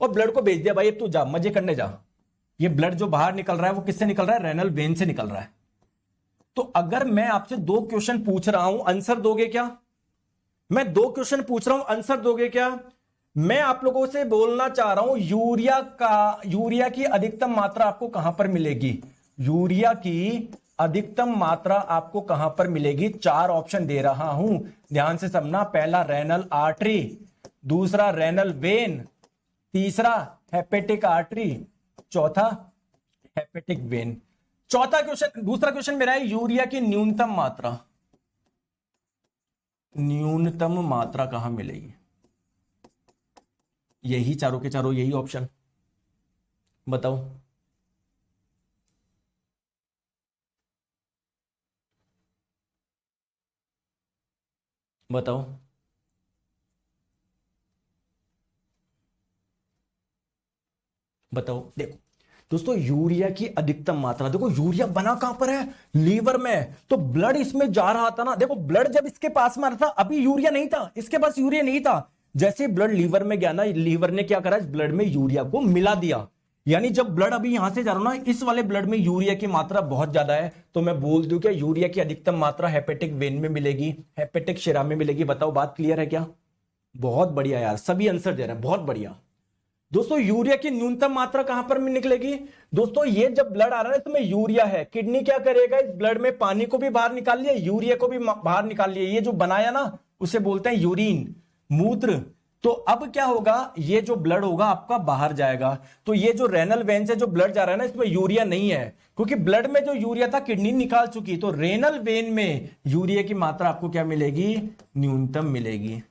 Speaker 1: और ब्लड को भेज दिया, भाई अब तू जा मजे करने जा। ये ब्लड जो बाहर निकल रहा है वो किससे निकल रहा है, रेनल वेन से निकल रहा है। तो अगर मैं आपसे 2 क्वेश्चन पूछ रहा हूं, आंसर दोगे क्या? मैं 2 क्वेश्चन पूछ रहा हूं, आंसर दोगे क्या? मैं आप लोगों से बोलना चाह रहा हूं यूरिया की अधिकतम मात्रा आपको कहां पर मिलेगी, यूरिया की अधिकतम मात्रा आपको कहां पर मिलेगी? 4 ऑप्शन दे रहा हूं, ध्यान से समझना। पहला रेनल आर्टरी, दूसरा रेनल वेन, तीसरा हेपेटिक आर्टरी, चौथा हेपेटिक वेन। चौथा क्वेश्चन, दूसरा क्वेश्चन मेरा है यूरिया की न्यूनतम मात्रा, न्यूनतम मात्रा कहां मिलेगी? यही चारों के चारों यही ऑप्शन, बताओ। बताओ बताओ। देखो दोस्तों, यूरिया की अधिकतम मात्रा, देखो यूरिया बना कहां पर है, लीवर में, तो ब्लड इसमें जा रहा था ना। देखो ब्लड जब इसके पास में था अभी यूरिया नहीं था, इसके पास यूरिया नहीं था। जैसे ब्लड लीवर में गया ना, लीवर ने क्या करा, इस ब्लड में यूरिया को मिला दिया। यानी जब ब्लड अभी यहां से जा रहा ना, इस वाले ब्लड में यूरिया की मात्रा बहुत ज्यादा है, तो मैं बोल दूं क्या यूरिया की अधिकतम मात्रा हेपेटिक वेन में मिलेगी, हेपेटिक शिरा में मिलेगी। बताओ बात क्लियर है क्या? बहुत बढ़िया यार, सभी आंसर दे रहे हैं, बहुत बढ़िया। दोस्तों यूरिया की न्यूनतम मात्रा कहां पर निकलेगी? दोस्तों ये जब ब्लड आ रहा है इसमें यूरिया है, किडनी क्या करेगा, इस ब्लड में पानी को भी बाहर निकाल लिया, यूरिया को भी बाहर निकाल लिया, ये जो बनाया ना उसे बोलते हैं यूरिन, मूत्र। तो अब क्या होगा, ये जो ब्लड होगा आपका बाहर जाएगा। तो ये जो रेनल वेन से जो ब्लड जा रहा है ना, इसमें यूरिया नहीं है, क्योंकि ब्लड में जो यूरिया था किडनी निकाल चुकी। तो रेनल वेन में यूरिया की मात्रा आपको क्या मिलेगी, न्यूनतम मिलेगी।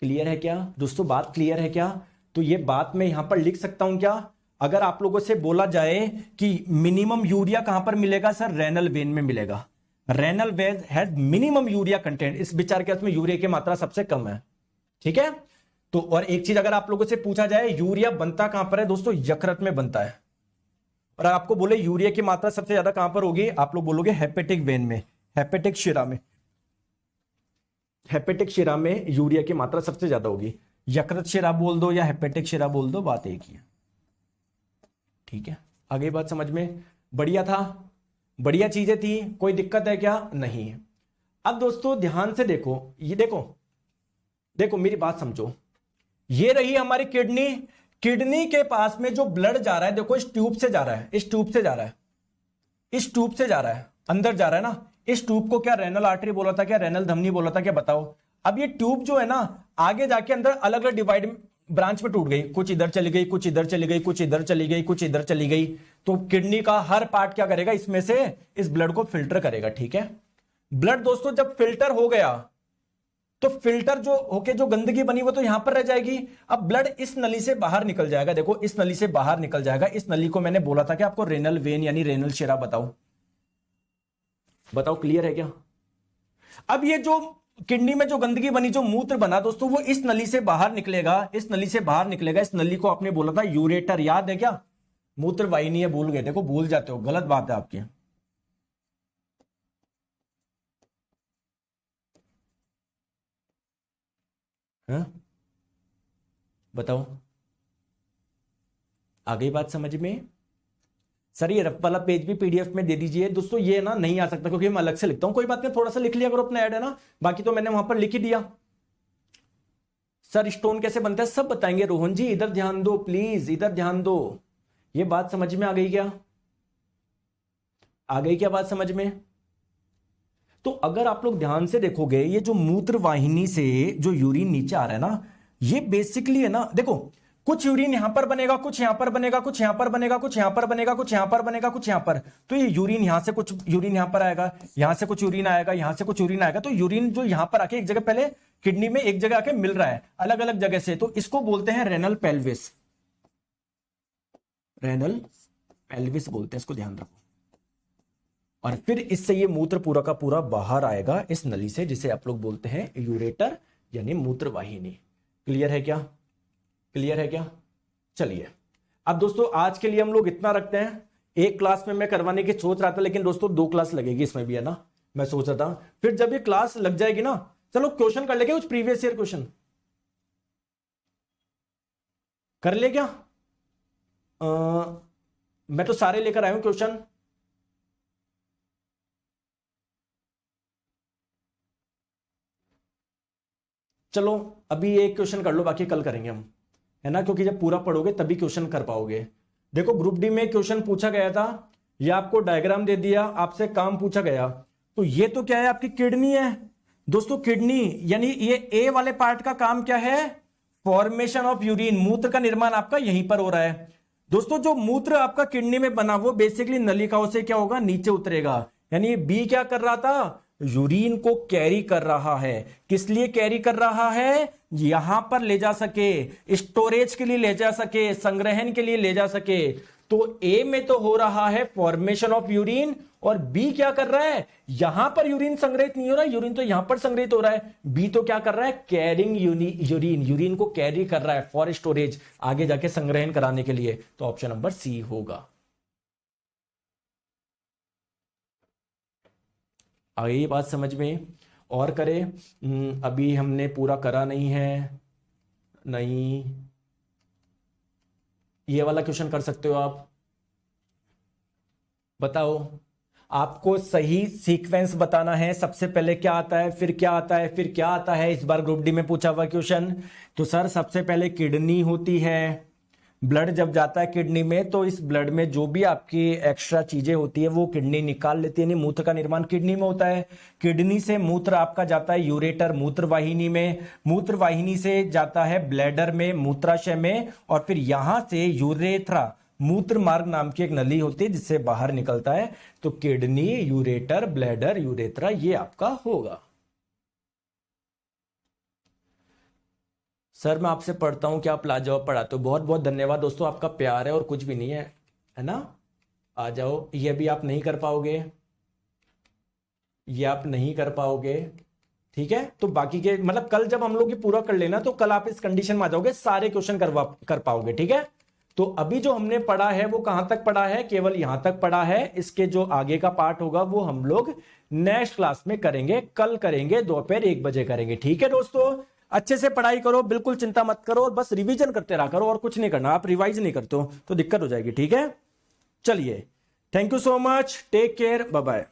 Speaker 1: क्लियर है क्या दोस्तों, बात क्लियर है क्या? तो ये बात मैं यहां पर लिख सकता हूं क्या? अगर आप लोगों से बोला जाए कि मिनिमम यूरिया कहां पर मिलेगा, सर रेनल वेन में मिलेगा। Renal vein has minimum urea content, इस विचार के उसमें यूरिया की मात्रा सबसे कम है, ठीक है। तो और एक चीज अगर आप लोगों से पूछा जाए यूरिया बनता कहां पर है, दोस्तों यकृत में बनता है। और आपको बोले यूरिया की मात्रा सबसे ज्यादा कहां पर होगी, आप लोग बोलोगे हेपेटिक वेन में, हेपेटिक शिरा में। हेपेटिक शिरा में यूरिया की मात्रा सबसे ज्यादा होगी। यकृत शिरा बोल दो या हेपेटिक शिरा बोल दो, बात एक ही है, ठीक है। आगे बात समझ में? बढ़िया था, बढ़िया चीजें थी, कोई दिक्कत है क्या? नहीं है। अब दोस्तों ध्यान से देखो, ये देखो देखो मेरी बात समझो, ये रही हमारी किडनी। किडनी के पास में जो ब्लड जा रहा है, देखो इस ट्यूब से जा रहा है, इस ट्यूब से जा रहा है, इस ट्यूब से जा रहा है, अंदर जा रहा है ना। इस ट्यूब को क्या रेनल आर्टरी बोला था, क्या रेनल धमनी बोला था, क्या बताओ? अब ये ट्यूब जो है ना आगे जाके अंदर अलग अलग डिवाइड ब्रांच में टूट गई, कुछ इधर चली गई, कुछ इधर चली गई, कुछ इधर चली गई, कुछ इधर चली गई। तो किडनी का हर पार्ट क्या करेगा, इसमें से इस ब्लड को फिल्टर करेगा, ठीक है। ब्लड दोस्तों जब फिल्टर हो गया, तो फिल्टर जो होके जो गंदगी बनी वो तो यहां पर रह जाएगी। अब ब्लड इस नली से बाहर निकल जाएगा, देखो इस नली से बाहर निकल जाएगा। इस नली को मैंने बोला था कि आपको रेनल वेन यानी रेनल शिरा। बताओ बताओ क्लियर है क्या? अब ये जो किडनी में जो गंदगी बनी, जो मूत्र बना दोस्तों, वो इस नली से बाहर निकलेगा, इस नली से बाहर निकलेगा। इस नली को आपने बोला था यूरेटर, याद है क्या? मूत्र वाहिनी है, भूल गए, देखो भूल जाते हो, गलत बात है आपकी। हाँ? बताओ आ गई बात समझ में? सर ये रफ वाला पेज भी पीडीएफ में दे दीजिए दोस्तों, ये ना नहीं आ सकता क्योंकि मैं अलग से लिखता हूं। कोई बात नहीं, थोड़ा सा लिख लिया करो, अपना ऐड है ना, बाकी तो मैंने वहां पर लिख ही दिया। सर स्टोन कैसे बनता है सब बताएंगे। रोहन जी इधर ध्यान दो प्लीज, इधर ध्यान दो। ये बात समझ में आ गई क्या? आ गई क्या बात समझ में? तो अगर आप लोग ध्यान से देखोगे, ये जो मूत्र वाहिनी से जो यूरिन नीचे आ रहा है ना, ये बेसिकली है ना, देखो कुछ यूरिन यहां पर बनेगा, कुछ यहां पर बनेगा, कुछ यहां पर बनेगा, कुछ यहां पर बनेगा, कुछ यहां पर बनेगा, कुछ यहां पर। तो ये यूरिन यहां से कुछ यूरिन यहां पर आएगा, यहां से कुछ यूरिन आएगा, यहां से कुछ यूरिन आएगा। तो यूरिन जो यहां पर आके एक जगह पहले किडनी में एक जगह आके मिल रहा है अलग अलग जगह से, तो इसको बोलते हैं रेनल पेल्विस। रेनल पेल्विस बोलते हैं इसको, ध्यान रखो। और फिर इससे ये मूत्र पूरा का पूरा बाहर आएगा इस नली से, जिसे आप लोग बोलते हैं यूरेटर यानी मूत्रवाहिनी। क्लियर है क्या? क्लियर है क्या? चलिए अब दोस्तों आज के लिए हम लोग इतना रखते हैं। एक क्लास में मैं करवाने की सोच रहा था, लेकिन दोस्तों 2 क्लास लगेगी इसमें भी, है ना। मैं सोच रहा था फिर जब ये क्लास लग जाएगी ना, चलो क्वेश्चन कर लेंगे कुछ प्रीवियस ईयर क्वेश्चन। कर ले क्या? मैं तो सारे लेकर आया हूं क्वेश्चन। चलो अभी एक क्वेश्चन कर लो, बाकी कल करेंगे हम, है ना, क्योंकि जब पूरा पढ़ोगे तभी क्वेश्चन कर पाओगे। देखो ग्रुप डी में क्वेश्चन पूछा गया था, ये आपको डायग्राम दे दिया, आपसे काम पूछा गया। तो ये तो क्या है, आपकी किडनी है दोस्तों। किडनी यानी ये ए वाले पार्ट का काम क्या है? फॉर्मेशन ऑफ यूरिन, मूत्र का निर्माण आपका यहीं पर हो रहा है दोस्तों। जो मूत्र आपका किडनी में बना वो बेसिकली नलिकाओं से क्या होगा, नीचे उतरेगा। यानी बी क्या कर रहा था, यूरिन को कैरी कर रहा है। किस लिए कैरी कर रहा है? यहां पर ले जा सके, स्टोरेज के लिए ले जा सके, संग्रहण के लिए ले जा सके। तो ए में तो हो रहा है फॉर्मेशन ऑफ यूरिन, और बी क्या कर रहा है, यहां पर यूरिन संग्रहित नहीं हो रहा है, यूरिन तो यहां पर संग्रहित हो रहा है। बी तो क्या कर रहा है, कैरिंग यूरिन, यूरिन को कैरी कर रहा है फॉर स्टोरेज, आगे जाके संग्रहण कराने के लिए। तो ऑप्शन नंबर सी होगा। आ गई बात समझ में? और करें? अभी हमने पूरा करा नहीं है। नहीं, ये वाला क्वेश्चन कर सकते हो आप। बताओ, आपको सही सीक्वेंस बताना है। सबसे पहले क्या आता है, फिर क्या आता है, फिर क्या आता है। इस बार ग्रुप डी में पूछा हुआ क्वेश्चन। तो सर सबसे पहले किडनी होती है, ब्लड जब जाता है किडनी में तो इस ब्लड में जो भी आपकी एक्स्ट्रा चीजें होती है वो किडनी निकाल लेती है। मूत्र का निर्माण किडनी में होता है। किडनी से मूत्र आपका जाता है यूरेटर, मूत्रवाहिनी में, मूत्रवाहिनी से जाता है ब्लैडर में, मूत्राशय में, और फिर यहां से यूरेथ्रा, मूत्र मार्ग नाम की एक नली होती है जिससे बाहर निकलता है। तो किडनी, यूरेटर, ब्लैडर, यूरेथ्रा, ये आपका होगा। सर मैं आपसे पढ़ता हूं कि आप लाजवाब पढ़ाते हो। बहुत बहुत धन्यवाद दोस्तों, आपका प्यार है और कुछ भी नहीं है, है ना। आ जाओ, ये भी आप नहीं कर पाओगे, ये आप नहीं कर पाओगे, ठीक है। तो बाकी के मतलब कल जब हम लोग ये पूरा कर लेना तो कल आप इस कंडीशन में आ जाओगे, सारे क्वेश्चन कर पाओगे, ठीक है। तो अभी जो हमने पढ़ा है वो कहां तक पढ़ा है, केवल यहां तक पढ़ा है। इसके जो आगे का पार्ट होगा वो हम लोग नेक्स्ट क्लास में करेंगे, कल करेंगे, दोपहर 1 बजे करेंगे, ठीक है दोस्तों। अच्छे से पढ़ाई करो, बिल्कुल चिंता मत करो, और बस रिवीजन करते रहा करो, और कुछ नहीं करना। आप रिवाइज नहीं करते हो तो दिक्कत हो जाएगी, ठीक है। चलिए, thank you so much, take care, bye bye.